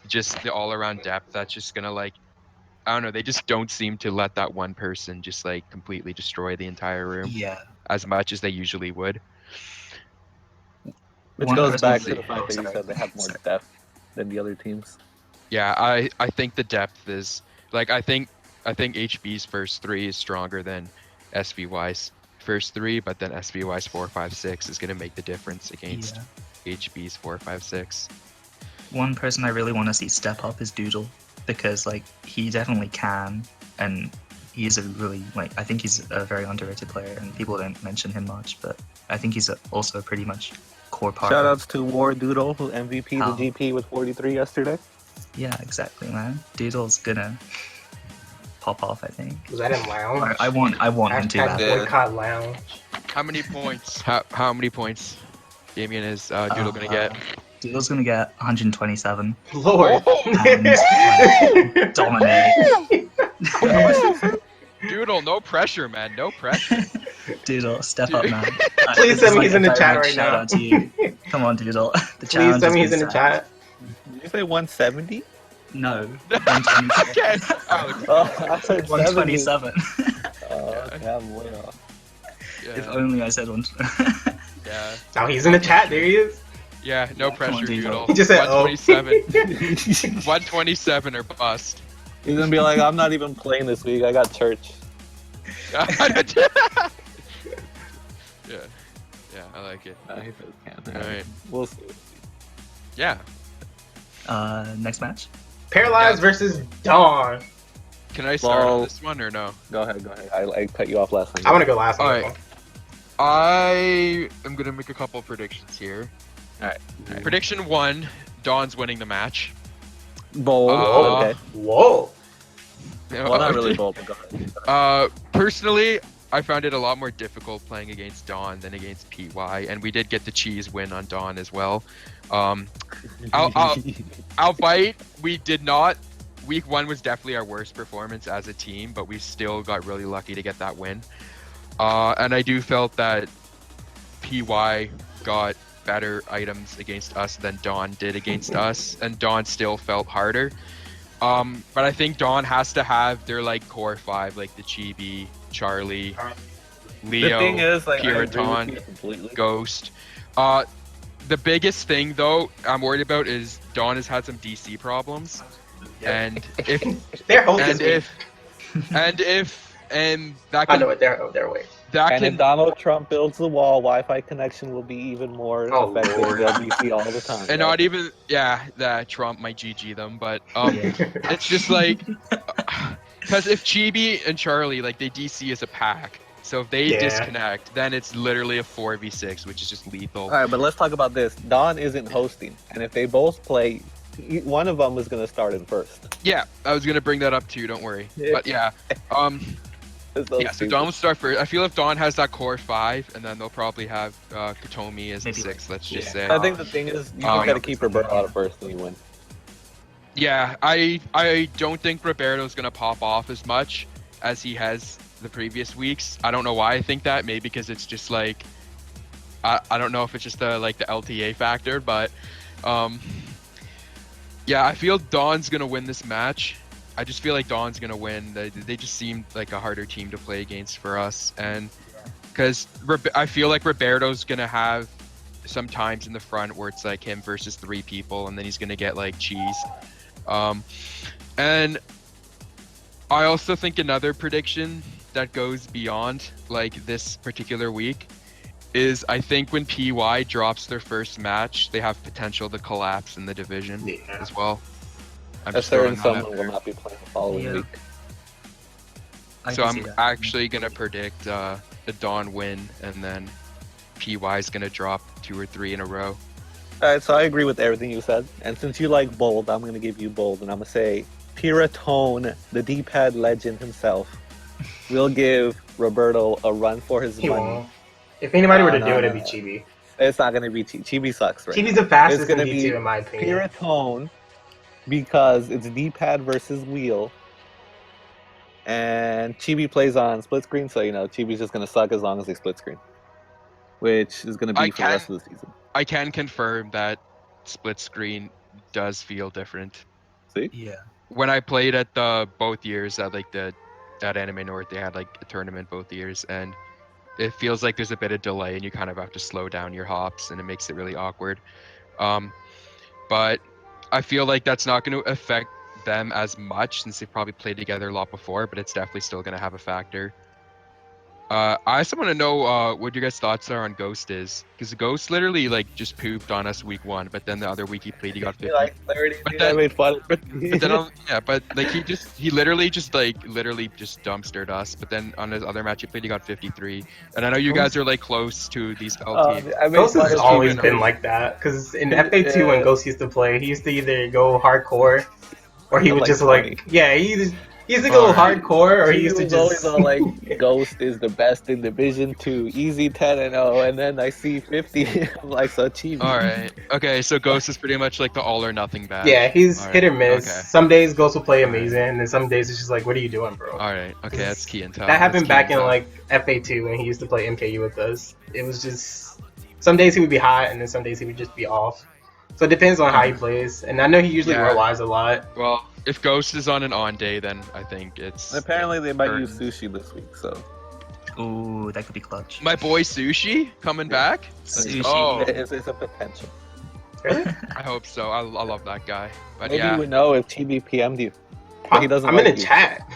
just the all around depth that's just gonna like, I don't know, they just don't seem to let that one person just like completely destroy the entire room Yeah. as much as they usually would. Which One goes person back was to the- the fact that you sorry. said they have more Sorry. depth than the other teams. Yeah, I think the depth is like, I think HB's first three is stronger than SVY's first three, but then SVY's 4, 5, 6 is gonna make the difference against Yeah. HB's 4, 5, 6. One person I really want to see step up is Doodle, because like he definitely can, and he's a really like, I think he's a very underrated player, and people don't mention him much, but I think he's also a pretty much core part. Shout of- outs to War Doodle, who MVP How? the GP with 43 yesterday. Yeah, exactly, man. Doodle's gonna pop off, I think. Was that in lounge? I want him to. Hashtag Bad. boycott lounge. How many points? How many points? Damien is Doodle gonna get? Doodle's gonna get 127 Lord. and dominate. Doodle, no pressure, man. No pressure. Doodle, step up, man. Please This tell is me he's in the a chat direct right shout now. out to you. Come on, Doodle. The Please challenge tell has me he's been in the set. chat. Did you say 170? No, Okay. Alex, Oh, I said 127. Oh, okay, I'm way off. If yeah, only I said one. yeah, Oh, he's in the chat. There he is. yeah. No Yeah, come on, pressure, Doodle. Doodle. He just said, oh. 127. 127 or bust. He's gonna be like, I'm not even playing this week. I got church. Yeah, yeah, I like it. All right. We'll see. Yeah. Next match. Paralyzed Yeah. versus Dawn. Can I start Well- on this one or no? Go ahead. I cut you off last time. I want to go last. on All this right. one. I am gonna make a couple predictions here. Alright. Prediction 1: Dawn's winning the match. Bold. Uh, Okay. Whoa. Well, not really bold, but go ahead. Personally, I found it a lot more difficult playing against Dawn than against PY, and we did get the cheese win on Dawn as well. Albeit, we did not. Week 1 was definitely our worst performance as a team, but we still got really lucky to get that win. And I do felt that PY got better items against us than Dawn did against us, and Dawn still felt harder. But I think Dawn has to have their like core 5, like the Chibi, Charlie, Leo, the thing is, like, I agree with Puriton, you completely. Ghost. The biggest thing though I'm worried about is Dawn has had some DC problems, and if They're holding and if that I know can it. They're away. that And if can Donald Trump builds the wall, Wi-Fi connection will be even more Oh, effective Lord. than DC all the time. and not even that Trump might GG them, but it's just like, because if Chibi and Charlie, like, they DC as a pack, so if they Yeah. disconnect, then it's literally a 4v6, which is just lethal. All right, but let's talk about this. Don isn't hosting, and if they both play, one of them is going to start in first. Yeah, I was gonna bring that up too. Don't worry. Yeah. But yeah, It's those yeah. So two. Dawn will start first. I feel if Dawn has that core 5, and then they'll probably have Katomi as the Maybe 6. Let's just yeah. say. I think the thing is, you Um, just got to keep Roberto out of first and you win. Yeah, I don't think Roberto's gonna pop off as much as he has the previous weeks. I don't know why I think that. Maybe because it's just like, I don't know if it's just the LTA factor, but yeah, I feel Dawn's gonna win this match. I just feel like Dawn's gonna win. They just seem like a harder team to play against for us, and because I feel like Roberto's gonna have some times in the front where it's like him versus 3 people, and then he's gonna get like cheesed. And I also think another prediction that goes beyond like this particular week is I think when PY drops their first match, they have potential to collapse in the division as well. I'm A just throwing certain that out someone there. will not be playing the following Yeah. week. So can see I'm that. actually gonna predict a Dawn win, and then PY is gonna drop 2 or 3 in a row. Alright, so I agree with everything you said. And since you like bold, I'm going to give you bold. And I'm going to say Piratone, the D-pad legend himself, will give Roberto a run for his He money. won't. If anybody were to No, do it, no, it'd be no. Chibi. It's not going to be Chibi sucks, right? Chibi's the It's fastest in going to be D2, in my opinion. Piratone because it's D-pad versus wheel. And Chibi plays on split screen, so Chibi's just going to suck as long as they split screen. Which is going to be for the rest of the season. I can confirm that split screen does feel different. See? Yeah. When I played at both years at at Anime North, they had like a tournament both years, and it feels like there's a bit of delay, and you kind of have to slow down your hops, and it makes it really awkward. But I feel like that's not going to affect them as much since they've probably played together a lot before, but it's definitely still going to have a factor. I also want to know what your guys' thoughts are on Ghost is, because Ghost literally like just pooped on us week 1, but then the other week he played, he got 50. Like clarity, But dude, then- I made fun. But then but like he literally just dumpstered us. But then on his other match he played, he got 53. And I know you guys are like close to these LT. I made Ghost fun has of always Chibi. been like that. Because in FA2, when Ghost used to play, he used to either go hardcore, or he would Like just 20. he used to go Alright. hardcore, or he He used to was just always all like, Ghost is the best in Division 2, easy 10-0, and then I see 50. I'm like, so Chibi. All right. Okay. So Ghost is pretty much like the all or nothing bad. yeah, he's Alright, hit or miss. okay. Some days Ghost will play Alright. amazing, and then some days it's just like, what are you doing, bro? All right. Okay. That's key intel. That happened That's back key in intel. like FA2 when he used to play MKU with us. It was just some days he would be hot, and then some days he would just be off. So it depends on how he plays. And I know he usually Yeah. relies a lot. Well, if Ghost is on an on day, then I think it's. And apparently they might Burton. use Sushi this week, so. Ooh, that could be clutch. My boy Sushi coming back. Sushi. Oh, It's a potential. Really? I hope so. I love that guy. But Maybe yeah. you would know if Chibi PM'd you. But he doesn't I'm in like the you. chat.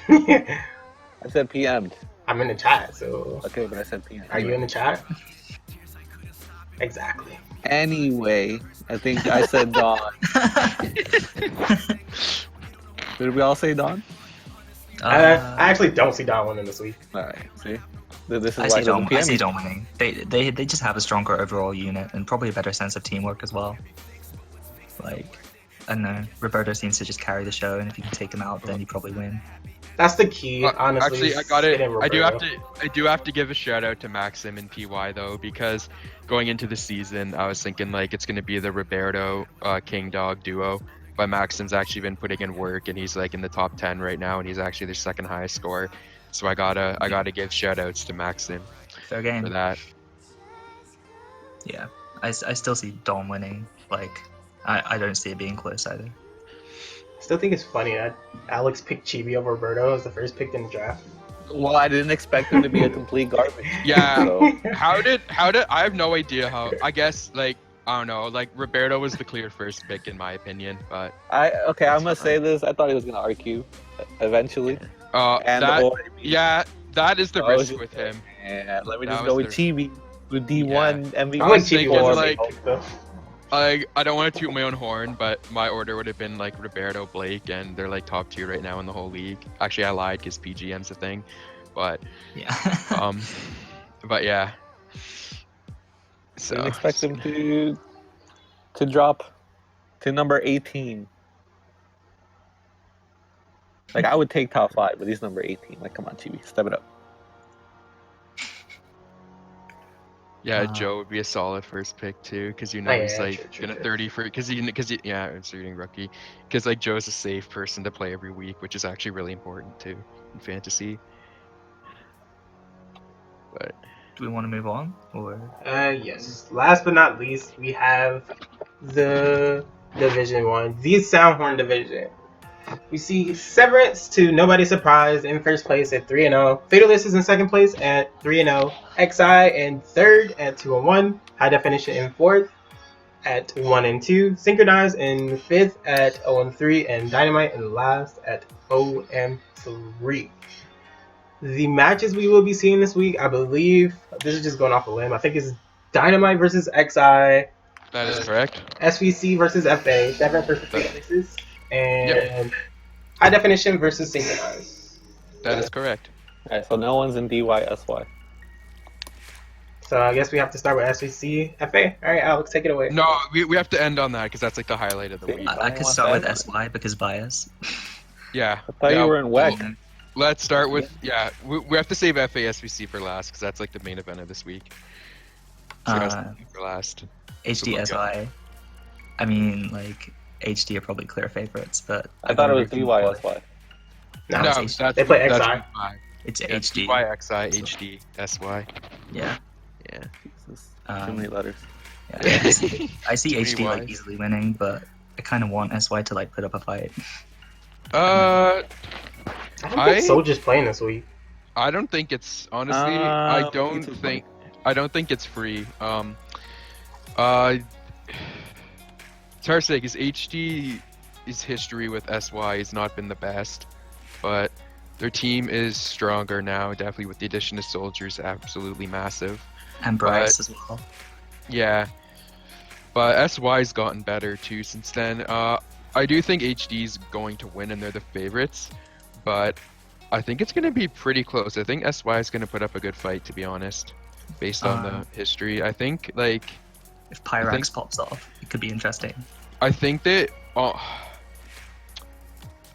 I said PM'd. I'm in the chat, so Okay, but I said PM. are you in the chat? Exactly. Anyway, I think I said Dawn. Did we all say Dawn? I actually don't see Don winning this week. Alright, see? This is I why see he doesn't Dom. I PM see me. Dom winning. They just have a stronger overall unit and probably a better sense of teamwork as well. Like, I don't know. Roberto seems to just carry the show, and if you can take him out, then you probably win. That's the key, honestly. Actually, I got it. hitting I do Roberto. have to give a shout out to Maxim and PY though, because going into the season, I was thinking like it's gonna be the Roberto King Dog duo, but Maxim's actually been putting in work, and he's like in the top 10 right now, and he's actually their second highest score. So I gotta give shout outs to Maxim Fair game. for that. Yeah, I still see Dom winning. Like, I don't see it being close either. Still think it's funny that Alex picked Chibi over Roberto as the first pick in the draft. Well, I didn't expect him to be a complete garbage. Yeah. So, How did I have no idea how. I guess like I don't know. Like Roberto was the clear first pick in my opinion, but I'm gonna say this. I thought he was gonna RQ eventually. And that or- yeah, that is the I was risk just with him. Yeah, let me That just was go with Chibi with D1 MVP. I like was Chibi thinking, was like- though. I don't want to toot my own horn, but my order would have been like Roberto, Blake, and they're like top 2 right now in the whole league. Actually, I lied because PGM's a thing, but Yeah. but yeah. Didn't So expect him to drop to number 18. Like I would take top 5, but he's number 18. Like, come on, Chibi, step it up. yeah, Joe would be a solid first pick too, because you know Oh, yeah, he's like true, gonna true. 30 for because yeah, it's reading rookie, because like Joe's a safe person to play every week, which is actually really important too in fantasy. But Do we want to move on, or Yes. Last but not least, we have the Division 1, the Soundhorn Division. We see Severance to nobody's surprise in first place at 3-0. Fatalist is in second place at 3-0. XI in third at 2-1. High Definition in fourth at 1-2. Synchronize in fifth at 0-3. And Dynamite in last at 0-3. The matches we will be seeing this week, I believe, this is just going off a limb. I think it's Dynamite versus XI. That is correct. SVC versus FA. Severance versus Fatalist. And High Definition versus Synchronize. That is correct. Alright, so no one's in DYSY. So I guess we have to start with SVC FA. All right, Alex, take it away. No, we have to end on that because that's like the highlight of the week. I could start with SY because bias. Yeah. I thought you were in WEC. Let's start with we have to save FA SVC for last because that's like the main event of this week. So for last. HDSI. I mean, like HD are probably clear favorites, but I thought it was DYSY. No, it's they play XI. It's Yeah, HD. DY, XI, HD, SY. Yeah. Yeah. Jesus, too many letters. Yeah, I see Too many HD like Ys. easily winning, but I kind of want SY to like put up a fight. I don't think Soldier's playing this week. I don't think it's honestly. I don't think it's free. It's hard to say because HD's history with SY has not been the best, but their team is stronger now. Definitely with the addition of Soldiers, absolutely massive. And Bryce as well. Yeah, but SY's gotten better too since then. I do think HD's going to win and they're the favorites, but I think it's going to be pretty close. I think SY is going to put up a good fight, to be honest, based on the history. I think like if Pyrax pops off, it could be interesting. I think that I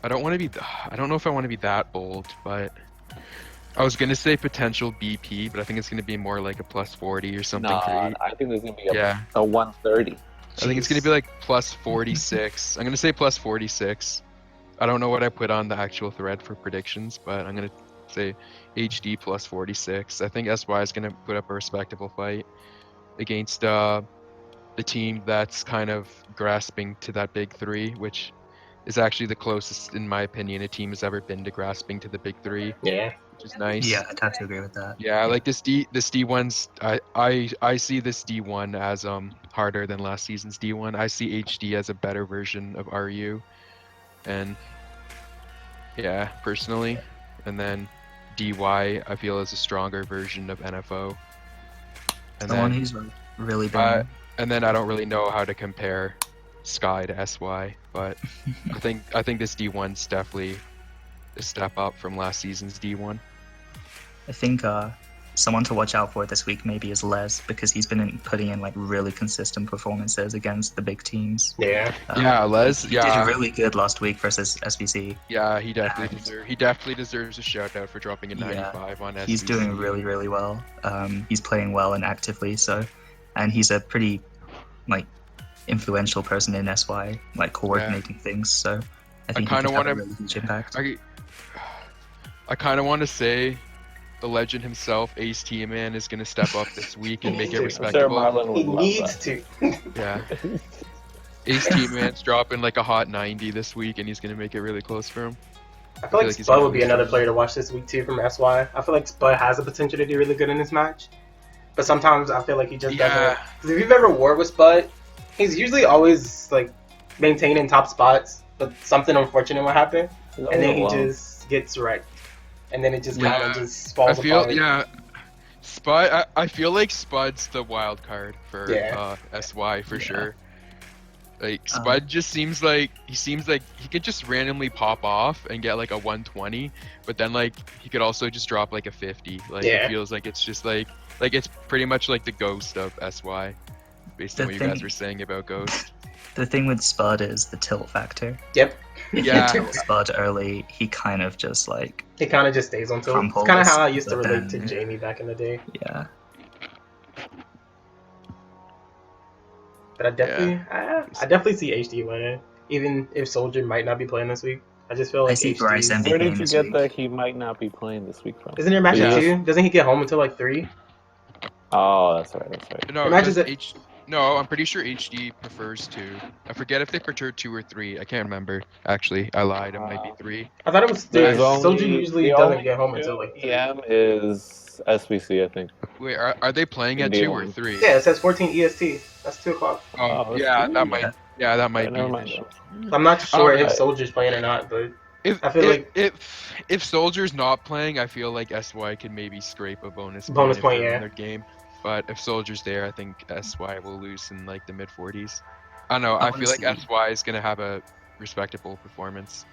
don't know if I want to be that bold, but I was gonna say potential BP, but I think it's gonna be more like a plus 40 or something. I think there's gonna be Yeah. a 130. I think it's gonna be like plus 46. I'm gonna say plus 46. I don't know what I put on the actual thread for predictions, but I'm gonna say HD plus 46. I think SY is gonna put up a respectable fight against the team that's kind of grasping to that big three, which is actually the closest, in my opinion, a team has ever been to grasping to the big three. Yeah. Which is nice. Yeah, I'd have to agree with that. Yeah, like this D1's I see this D1 as harder than last season's D1. I see HD as a better version of RU. And yeah, personally. And then DY I feel is a stronger version of NFO. And The one who's really been and then I don't really know how to compare Sky to SY, but I think this D1's definitely a step up from last season's D1. I think someone to watch out for this week maybe is Les, because he's been putting in like really consistent performances against the big teams. Yeah. Les. He did really good last week versus SBC. Yeah, he definitely deserves a shout out for dropping a 95 on SBC. He's doing really, really well. He's playing well and actively, and he's a pretty like influential person in SY, like coordinating things. So I think he could have a really huge impact. I kind of want to say the legend himself, Ace T-Man, is going to step up this week and make it respectable. He needs to. Yeah. Ace T-Man's dropping like a hot 90 this week, and he's going to make it really close for him. I feel like Spud would be another player to watch this week too from SY. I feel like Spud has the potential to do really good in this match, but sometimes I feel like he just doesn't. Because if you've ever warred with Spud, he's usually always like maintaining top spots, but something unfortunate will happen, and then he just gets wrecked. And then it just kind of just falls apart. Spud. I feel like Spud's the wild card for SY for sure. Like Spud just seems like he could just randomly pop off and get like a 120, but then like he could also just drop like a 50. Like it feels like it's just like it's pretty much like the ghost of SY, based on what you guys were saying about Ghost. The thing with Spud is the tilt factor. Yep. Yeah. Tilt Spud early, he kind of just like... He kind of just stays on tilt. It's kind of how I used to relate to Jamie back in the day. Yeah. But I definitely see HD winning, even if Soldier might not be playing this week. I just feel like I see Bryce MVP. Where did you get that he might not be playing this week from? Isn't there a match at 2? Doesn't he get home until like 3? Oh, that's right. No, No, I'm pretty sure HD prefers 2. I forget if they prefer 2 or 3. I can't remember. Actually, I lied. It might be 3. I thought it was 3. There's Soju only usually the doesn't only get home two until like 3. EM is SVC, I think. Wait, are they playing In at day 2 or one. 3? Yeah, it says 14 EST. That's 2 o'clock. Oh, that's Yeah, true. that might. Yeah. Yeah, that might Never be. mind. I'm not sure if Alright. Soldier's playing or not, but If I feel like- if Soldier's not playing, I feel like SY can maybe scrape a bonus Bonus if point, they're yeah. in their game. But if Soldier's there, I think SY will lose in like the mid 40s. I don't know. I feel like Honestly. SY is gonna have a respectable performance.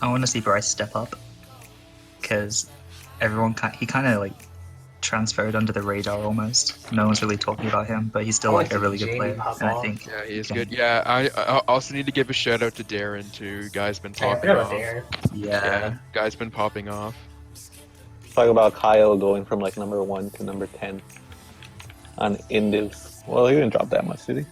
I want to see Bryce step up because he kind of like transferred under the radar almost. No one's really talking about him, but he's still I like wanna a really see good Jamie player. pop And I off. think Yeah, he is can- good. Yeah, I also need to give a shout out to Darren too. Guy's been I popping forgot off. about Darren. Yeah, guy's been popping off. Talk about Kyle going from like number 1 to number 10 on Indivs. Well, he didn't drop that much, did he?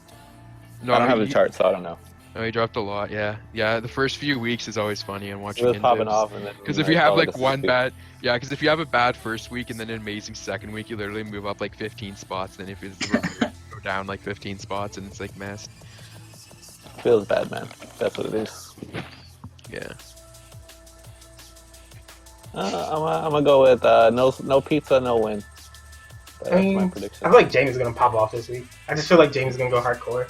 No, I don't have he, the chart, so I don't know. no, he dropped a lot. Yeah, yeah. The first few weeks is always funny and He watching. was popping Indivs. off, and then Because if you have all like the one 60. bad, yeah, because if you have a bad first week and then an amazing second week, you literally move up like 15 spots. Then if you go down like 15 spots, and it's like mess. Feels bad, man. That's what it is. Yeah. I'm gonna go with no pizza, no win. That's I mean, my I prediction. feel like Jamie's gonna pop off this week. I just feel like Jamie's gonna go hardcore.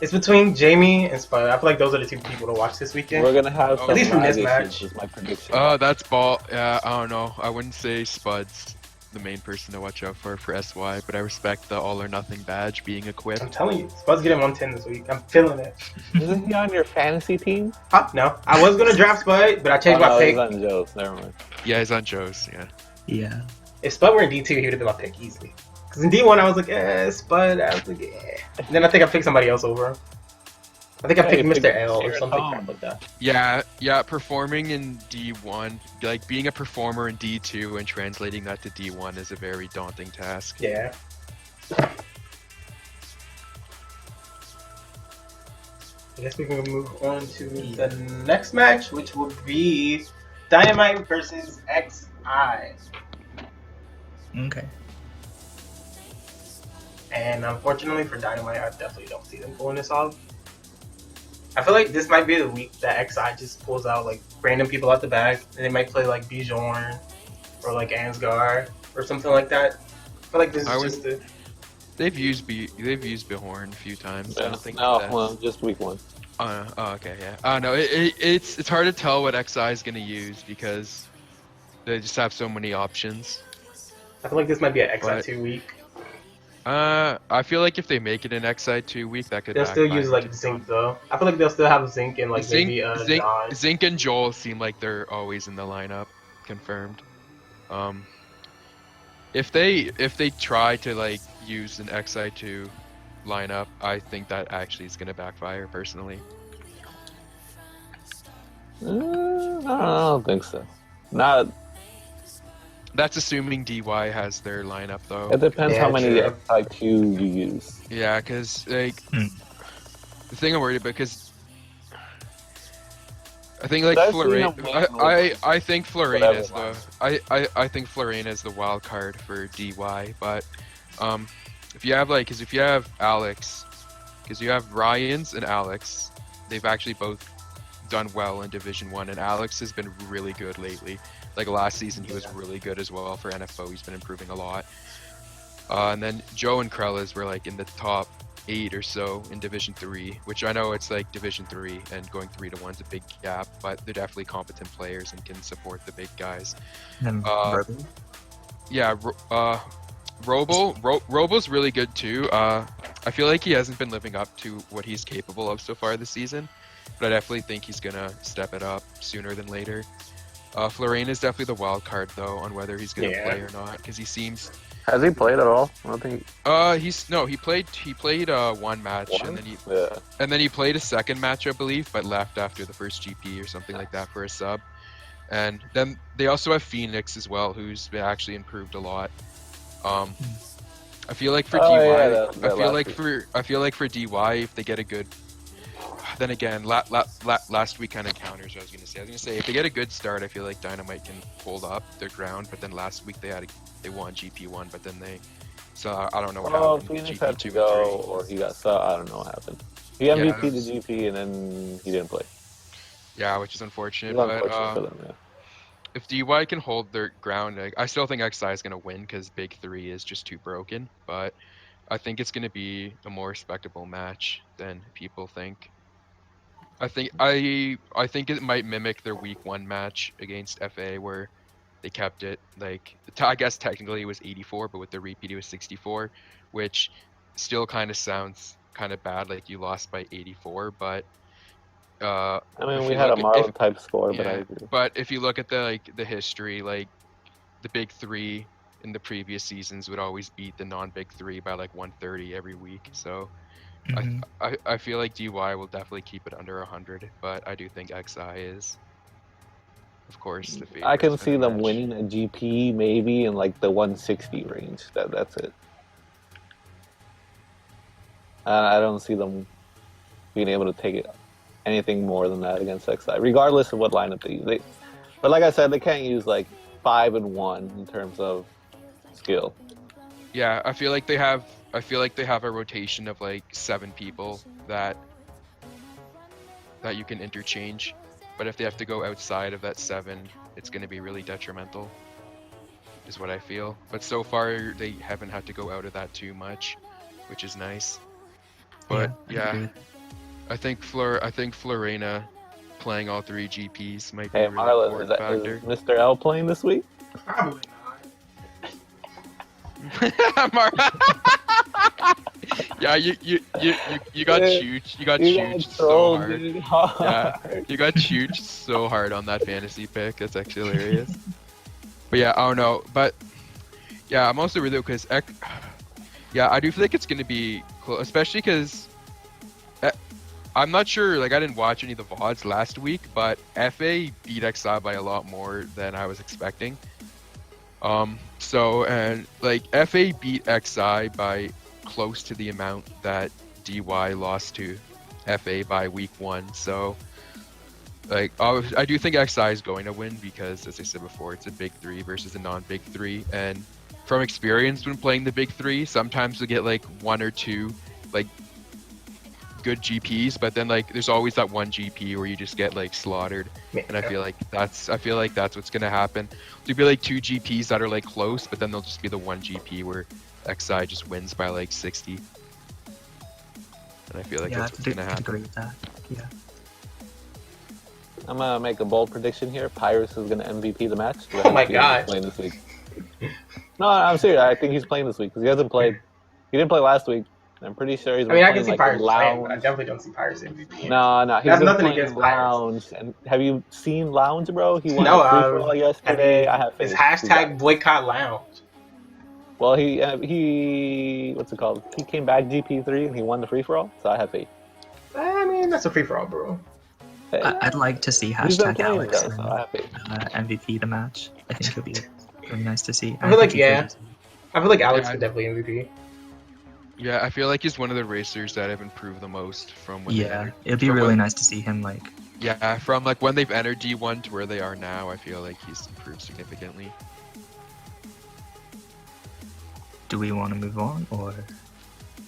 It's between Jamie and Spud. I feel like those are the 2 people to watch this weekend. We're gonna have At some least from lag this match. issues, is my prediction. Oh, that's ball. Yeah, I don't know. I wouldn't say Spud's the main person to watch out for SY, but I respect the all or nothing badge being equipped. I'm telling you, Spud's getting 110 this week. I'm feeling it. Isn't he on your fantasy team? Huh? No, I was gonna draft Spud, but I changed my no, pick. he's on Joe's. Never mind. Yeah, he's on Joe's. Yeah. yeah. If Spud were in D2, he would have been my pick easily. Because in D1, I was like, Spud. I was like, And then I think I picked somebody else over him. I think I picked Mr. L or something crap like that. Yeah, performing in D1, like being a performer in D2 and translating that to D1 is a very daunting task. Yeah. I guess we can move on to the next match, which will be Dynamite versus XI. Okay. And unfortunately for Dynamite, I definitely don't see them pulling this off. I feel like this might be the week that XI just pulls out like random people out the bag, and they might play like Bjorn or like Ansgar or something like that. I feel like this is just the. They've used Bjorn a few times. I don't think No, that's... well, just week 1. Oh, okay, yeah. No, it's hard to tell what XI is gonna use because they just have so many options. I feel like this might be an XI But- 2 week. I feel like if they make it an XI2 week, that could. They'll still backfire. use like Zinc though. I feel like they'll still have Zinc and like maybe Don. Zinc and Joel seem like they're always in the lineup, confirmed. If they try to like use an XI2 lineup, I think that actually is gonna backfire personally. I don't think so. Not. That's assuming DY has their lineup though. It depends Yeah, how many true. IQ you use. Yeah, because like the thing I'm worried about, because I think like I've seen Florena, them win I think Florena whatever is the line. I think Florena is the wild card for DY, but if you have like, because if you have Alex, because you have Ryans and Alex, they've actually both done well in Division 1, and Alex has been really good lately. Like last season, he was really good as well for NFO. He's been improving a lot. And then Joe and Krellas were like in the top 8 or so in Division 3, which I know it's like Division 3 and going 3 to 1's a big gap, but they're definitely competent players and can support the big guys. And then Robo? Yeah, Robo's really good too. I feel like he hasn't been living up to what he's capable of so far this season, but I definitely think he's gonna step it up sooner than later. Florena is definitely the wild card though on whether he's gonna play or not, because he seems. Has he played at all? I don't think. He played one match and then he played a second match I believe, but left after the first GP or something like that for a sub. And then they also have Phoenix as well, who's actually improved a lot. I feel like for DY, I feel like for DY, if they get a good, then again, last week kind of counters. I was gonna say if they get a good start, I feel like Dynamite can hold up their ground. But then last week they won GP1, but then they So I don't know what Well, happened. Phoenix GP had to 2 go, and 3. or he got so I don't know what happened. He Yeah, MVP the GP and then he didn't play. Yeah, which is It's unfortunate. unfortunate for them. Yeah. If DY can hold their ground, I still think XI is gonna win because Big Three is just too broken. But I think it's gonna be a more respectable match than people think. I think it might mimic their week 1 match against FA where they kept it like I guess technically it was 84, but with the repeat it was 64, which still kind of sounds kind of bad, like you lost by 84. But I mean, if we you had a look at if Marlon type score, but I yeah, agree. but if you look at the history, like the big three in the previous seasons would always beat the non-big three by like 130 every week. So Mhm. I feel like DY will definitely keep it under 100, but I do think XI is, of course, the I favorites can for the see them match. winning a GP maybe in like the 160 range. That's it. I don't see them being able to take it anything more than that against XI, regardless of what lineup they use. But like I said, they can't use like 5 and 1 in terms of skill. Yeah, I feel like they have a rotation of like 7 people that you can interchange, but if they have to go outside of that 7, it's going to be really detrimental. Is what I feel. But so far they haven't had to go out of that too much, which is nice. But I yeah, agree. I think Florena playing all 3 GPs might be Hey, a really Marlon, important is factor. Mr. L playing this week? Probably Mar- yeah, you got chooched. You got chooched so trolled, hard. dude, Yeah, hard. you got chooched so hard on that fantasy pick. That's actually hilarious. But yeah, I don't know. But yeah, I'm also really because yeah, I do think it's gonna be close, especially because I'm not sure. Like, I didn't watch any of the VODs last week, but FA beat XI by a lot more than I was expecting. So and like FA beat XI by close to the amount that DY lost to FA by week 1. So like I do think XI is going to win because, as I said before, it's a big 3 versus a non-big 3, and from experience when playing the big 3, sometimes you get like 1 or 2 like good GPs, but then like there's always that one GP where you just get like slaughtered, and I feel like that's what's gonna happen. There'll be like 2 GPs that are like close, but then there'll just be the one GP where XI just wins by like 60, and I feel like that's what's gonna I happen. agree with that. Yeah. I'm gonna make a bold prediction here. Pyrus is gonna MVP the match. Oh my He's God. playing this week. No, I'm serious. I think he's playing this week because he hasn't played. He didn't play last week. I'm pretty sure he's I been mean, I playing can see like in Pirates playing, but I lounge. definitely don't see Pirates MVP. No, he's That's been nothing playing against in Pirates. lounge. And have you seen lounge, bro? He won No, a free for all yesterday. I have it's faith. He got hashtag it. boycott lounge. Well, he what's it called? He came back GP3 and he won the free for all. So I have faith. I mean, that's a free for all, bro. Hey, I'd like to see he's been hashtag playing Alex though, so I have faith. MVP the match. I think it'll be really nice to see. I feel like, think he could yeah. as well. I feel like Alex Yeah. could definitely MVP. Yeah, I feel like he's one of the racers that have improved the most from when they Yeah, entered. it'd be from really when- nice to see him like. Yeah, from like when they've entered D1 to where they are now, I feel like he's improved significantly. Do we want to move on or?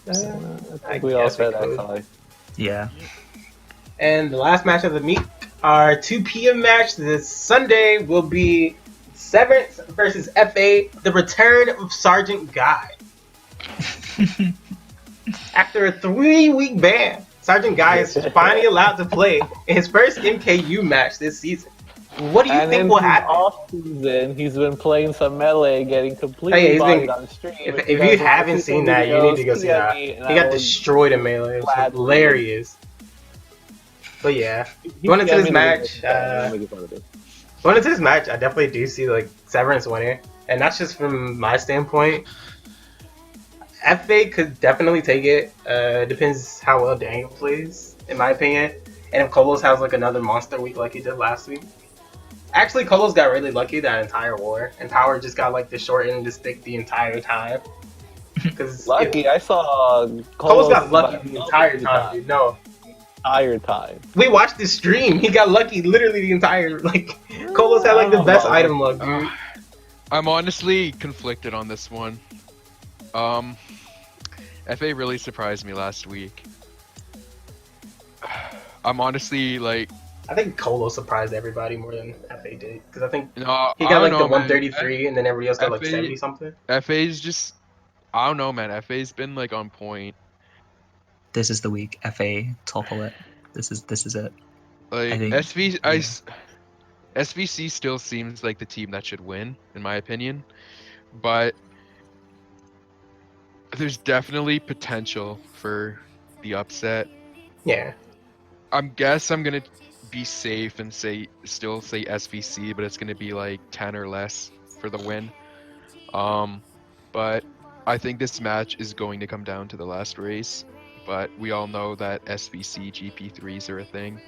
I think I we all guess we said could. XI. Yeah. And the last match of the meet, our 2 p.m. match this Sunday will be Severance versus FA, the return of Sergeant Guy. After a 3-week ban, Sergeant Guy is finally allowed to play in his first MKU match this season. What do you And think in will his happen? off season, he's been playing some melee, getting completely Hey, he's bodied been- on stream. If guys you wanna haven't see some seen that, you need to videos, go see PM that. me, and He I got will destroyed in melee. It was gladly- hilarious. But yeah, going into PM this me the match, videos, I'll make fun of it. going into this match, I definitely do see like Severance winning, and that's just from my standpoint. FA could definitely take it. Depends how well Daniel plays, in my opinion, and if Kolos has like another monster week like he did last week. Actually, Kolos got really lucky that entire war, and Power just got like the short end of the stick the entire time. Because Lucky, I saw Kolos got about lucky the entire time, dude. No, entire time. we watched the stream. He got lucky literally the entire like. Kolos had like the best item luck, dude. I'm honestly conflicted on this one. FA really surprised me last week. I'm honestly like, I think Colo surprised everybody more than FA did because I think no, he I got don't like know, the man. 133 and then everybody else got like FA 70 something. FA's just, I don't know, man. FA's been like on point. This is the week. FA topple it. This is it. Like think- SVC still seems like the team that should win, in my opinion. But there's definitely potential for the upset. Yeah. I'm gonna be safe and still say SVC, but it's gonna be like 10 or less for the win. But I think this match is going to come down to the last race. But we all know that SVC GP3s are a thing.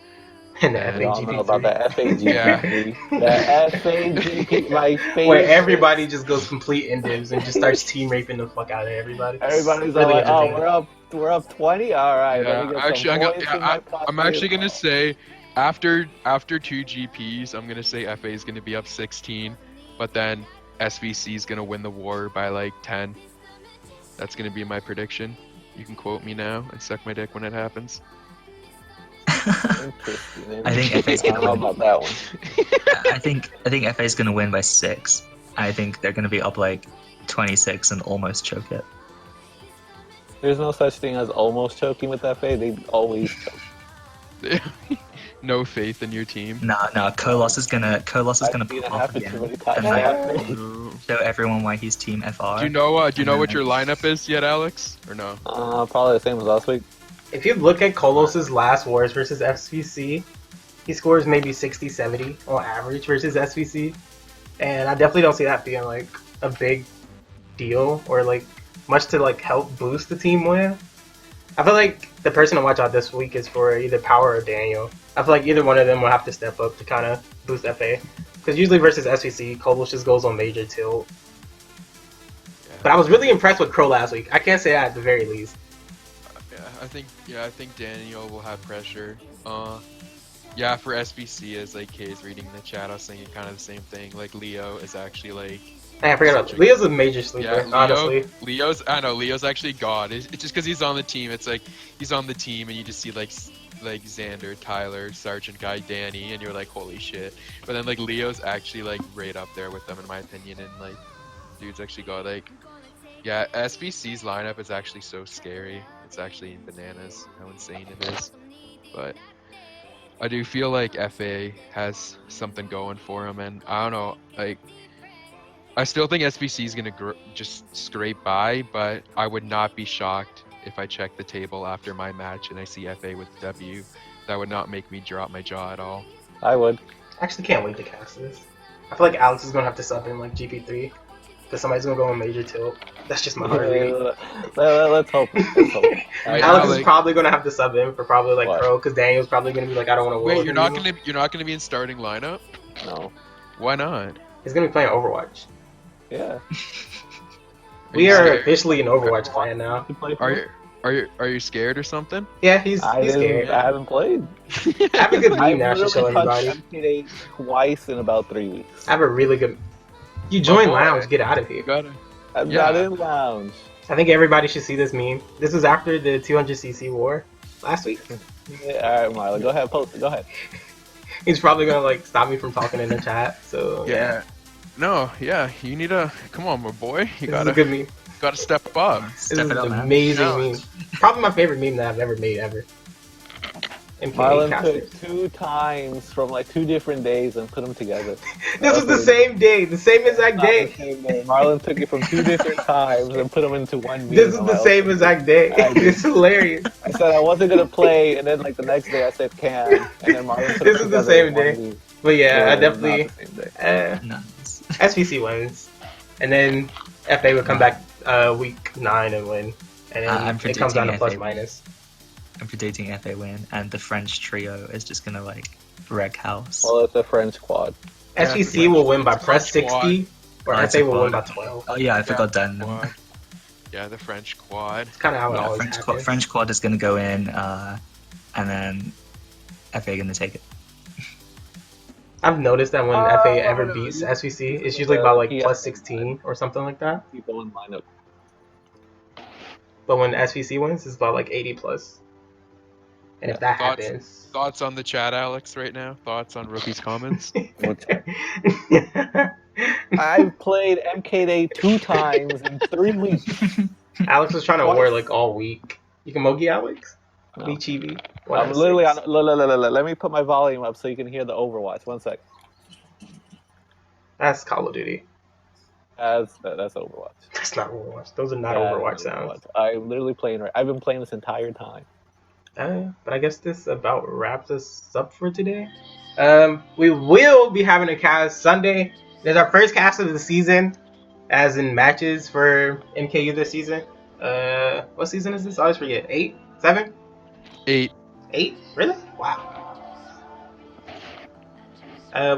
And the And We all know FAGP3. about the FAGP3. The FAGP, my favorite. Where everybody just goes complete indivs and just starts team raping the fuck out of everybody. Everybody's Really all like, "Oh, entertaining. we're up 20. All right, yeah, let me get some actually, points in my I'm actually gonna say after 2 GPs, I'm gonna say FA is gonna be up 16, but then SVC is gonna win the war by like 10. That's gonna be my prediction. You can quote me now and suck my dick when it happens. Interesting. I think FA's I don't know gonna win. about that one. I think FA's gonna win by 6. I think they're gonna be up like 26 and almost choke it. There's no such thing as almost choking with FA. They always choke. No faith in your team. Nah. Kolos is gonna I've seen pop it off happen too again many times. and like show everyone why he's Team FR. Do you know what your lineup is yet, Alex? Or no? Probably the same as last week. If you look at Kolos's last wars versus SVC, he scores maybe 60, 70 on average versus SVC. And I definitely don't see that being like a big deal or like much to like help boost the team win. I feel like the person to watch out this week is for either Power or Daniel. I feel like either one of them will have to step up to kind of boost FA. Because usually versus SVC, Kolos just goes on major tilt. Yeah. But I was really impressed with Crow last week. I can't say that at the very least. I think Daniel will have pressure. Yeah, for SBC, as like Kay is reading in the chat, I was thinking kind of the same thing. Like Leo is actually like. I forgot about Leo's a major sleeper, Yeah, honestly. Leo's actually god. It's just because he's on the team. It's like he's on the team, and you just see like Xander, Tyler, Sergeant Guy, Danny, and you're like, holy shit. But then like Leo's actually like right up there with them in my opinion, and like dude's actually got like. Yeah, SBC's lineup is actually so scary. It's actually bananas how insane it is. But I do feel like FA has something going for him, and I don't know, like I still think SBC is gonna just scrape by, but I would not be shocked if I check the table after my match and I see FA with the W. That would not make me drop my jaw at all. I would. I actually can't wait to cast this. I feel like Alex is gonna have to sub in like GP3 because somebody's gonna go on major tilt. That's just my heart rate. Let's hope. Let's hope. Right Alex now, is like- probably gonna have to sub in for probably like What? pro because Daniel's probably gonna be like, I don't want to. Wait, you're not gonna be in starting lineup? No. Why not? He's gonna be playing Overwatch. Yeah. We you are scared? officially an Overwatch clan now. Are you scared or something? Yeah, he's I scared. haven't played. I have a good I meme now. I should show everybody. MPA twice in about 3 weeks. I have a really good. You join boy. lounge, get out of here. You gotta. I'm Yeah. not in lounge. I think everybody should see this meme. This was after the 200cc war last week. Yeah, all right, Marlon, go ahead, post it. Go ahead. He's probably gonna like stop me from talking in the chat. So Yeah. No, yeah, you need to come on, my boy. You this is a good meme. gotta step up. This Step is it up, an man. amazing No. meme. Probably my favorite meme that I've ever made ever. MPA Marlon casters. took 2 times from like 2 different days and put them together. This was the same day, the same exact Not the day. same day. Marlon took it from 2 different times and put them into one meme. This is I'm the like, same okay. exact day. I agree. It's hilarious. I said I wasn't gonna play, and then like the next day I said can, and then Marlon put This them is the together same in one day. meme. But yeah, I Not definitely the same day. Nice. SVC wins, and then FA would come back week 9 and win, and I'm then it comes down to predicting plus FA. minus. I'm predicting FA win, and the French trio is just gonna like wreck house. Well, it's a French quad. Yeah, SVC will win by it's plus French quad. 60, or Oh, it's FA a will win by quad. 12. Oh yeah, I forgot Dan. Quad. Yeah, the French quad. It's kind of how it Yeah, always French happens. French quad is gonna go in, and then FA gonna take it. I've noticed that when Oh, FA ever beats SVC, it's usually by like yeah. plus 16 or something like that. People in lineup. but when SVC wins, it's about like 80 plus. And if that happens, Thoughts on the chat, Alex, right now? Thoughts on Rookie's comments? I've played MK 2 times in 3 weeks. Alex was trying to Twice. war like all week. You can Mogi Alex? No. Me Chibi. I'm literally on. Let me put my volume up so you can hear the Overwatch. 1 sec. That's Call of Duty. That's Overwatch. That's not Overwatch. Those are not That Overwatch is sounds. I'm literally playing. I've been playing this entire time. But I guess this about wraps us up for today. We will be having a cast Sunday. There's our first cast of the season, as in matches for MKU this season. What season is this? I always forget. 8? 7? 8. 8? Really? Wow.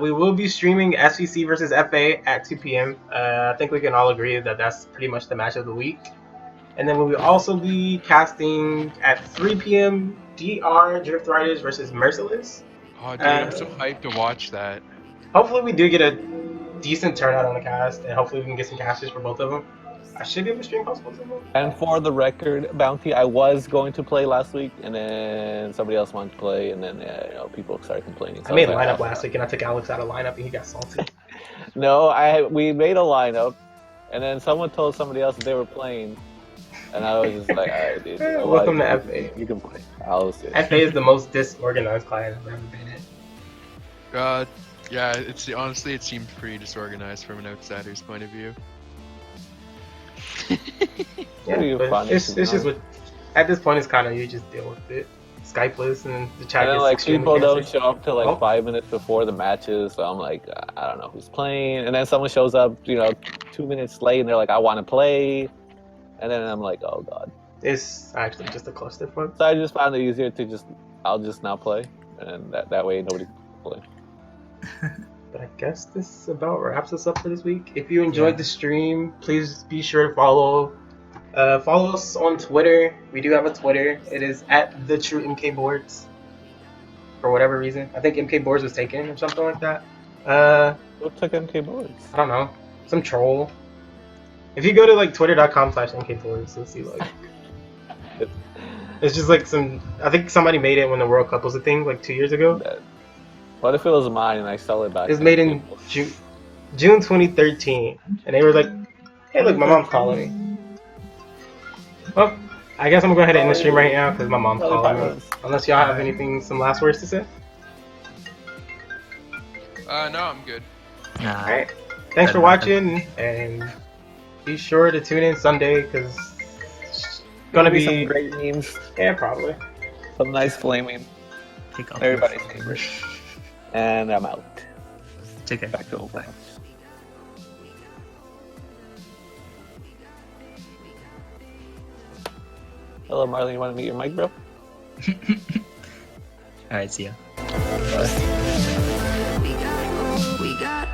We will be streaming SVC versus FA at 2 p.m. I think we can all agree that that's pretty much the match of the week. And then we will also be casting at 3 p.m. DR Drift Riders versus Merciless. Oh, dude, I'm so hyped to watch that. Hopefully we do get a decent turnout on the cast, and hopefully we can get some casters for both of them. I should be able to stream possible to them. And for the record, Bounty, I was going to play last week, and then somebody else wanted to play, and then people started complaining. So I made was a like, lineup last week, and I took Alex out of lineup, and he got salty. No, we made a lineup, and then someone told somebody else that they were playing, and I was just like, all right, dude. Welcome to FA. You can play. FA is the most disorganized client I've ever been in. Yeah, honestly, it seemed pretty disorganized from an outsider's point of view. Yeah, but it's just at this point, it's kind of you just deal with it. Skypeless and the chat. And then, gets people fancy. don't show up till 5 minutes before the matches, so I'm like, I don't know who's playing. And then someone shows up, 2 minutes late, and they're like, I want to play. And then I'm like, oh god. It's actually just a clusterfuck. So I just found it easier to I'll just not play, and that way nobody can play. But I guess this about wraps us up for this week. If you enjoyed the stream, please be sure to follow us on Twitter. We do have a Twitter. It is at the True MK Boards. For whatever reason, I think MK Boards was taken or something like that. Who took MK Boards? I don't know, some troll. If you go to twitter.com/MK Boards, you'll see it's just I think somebody made it when the World Cup was a thing 2 years ago. What if it was mine and I sell it back? It was made in June 2013, and they were like, "Hey, look, my mom's calling me." Well, I guess I'm gonna go ahead and end the stream right now because my mom's calling me. Unless y'all have some last words to say. No, I'm good. Nah. All right. Thanks for watching, and be sure to tune in Sunday because it's gonna be some great memes. Yeah, probably. Some nice flaming. Everybody's favorite. And I'm out. Take it. Back to Overwatch. Hello, Marlon. You want to meet your mic, bro? Alright, see ya. We got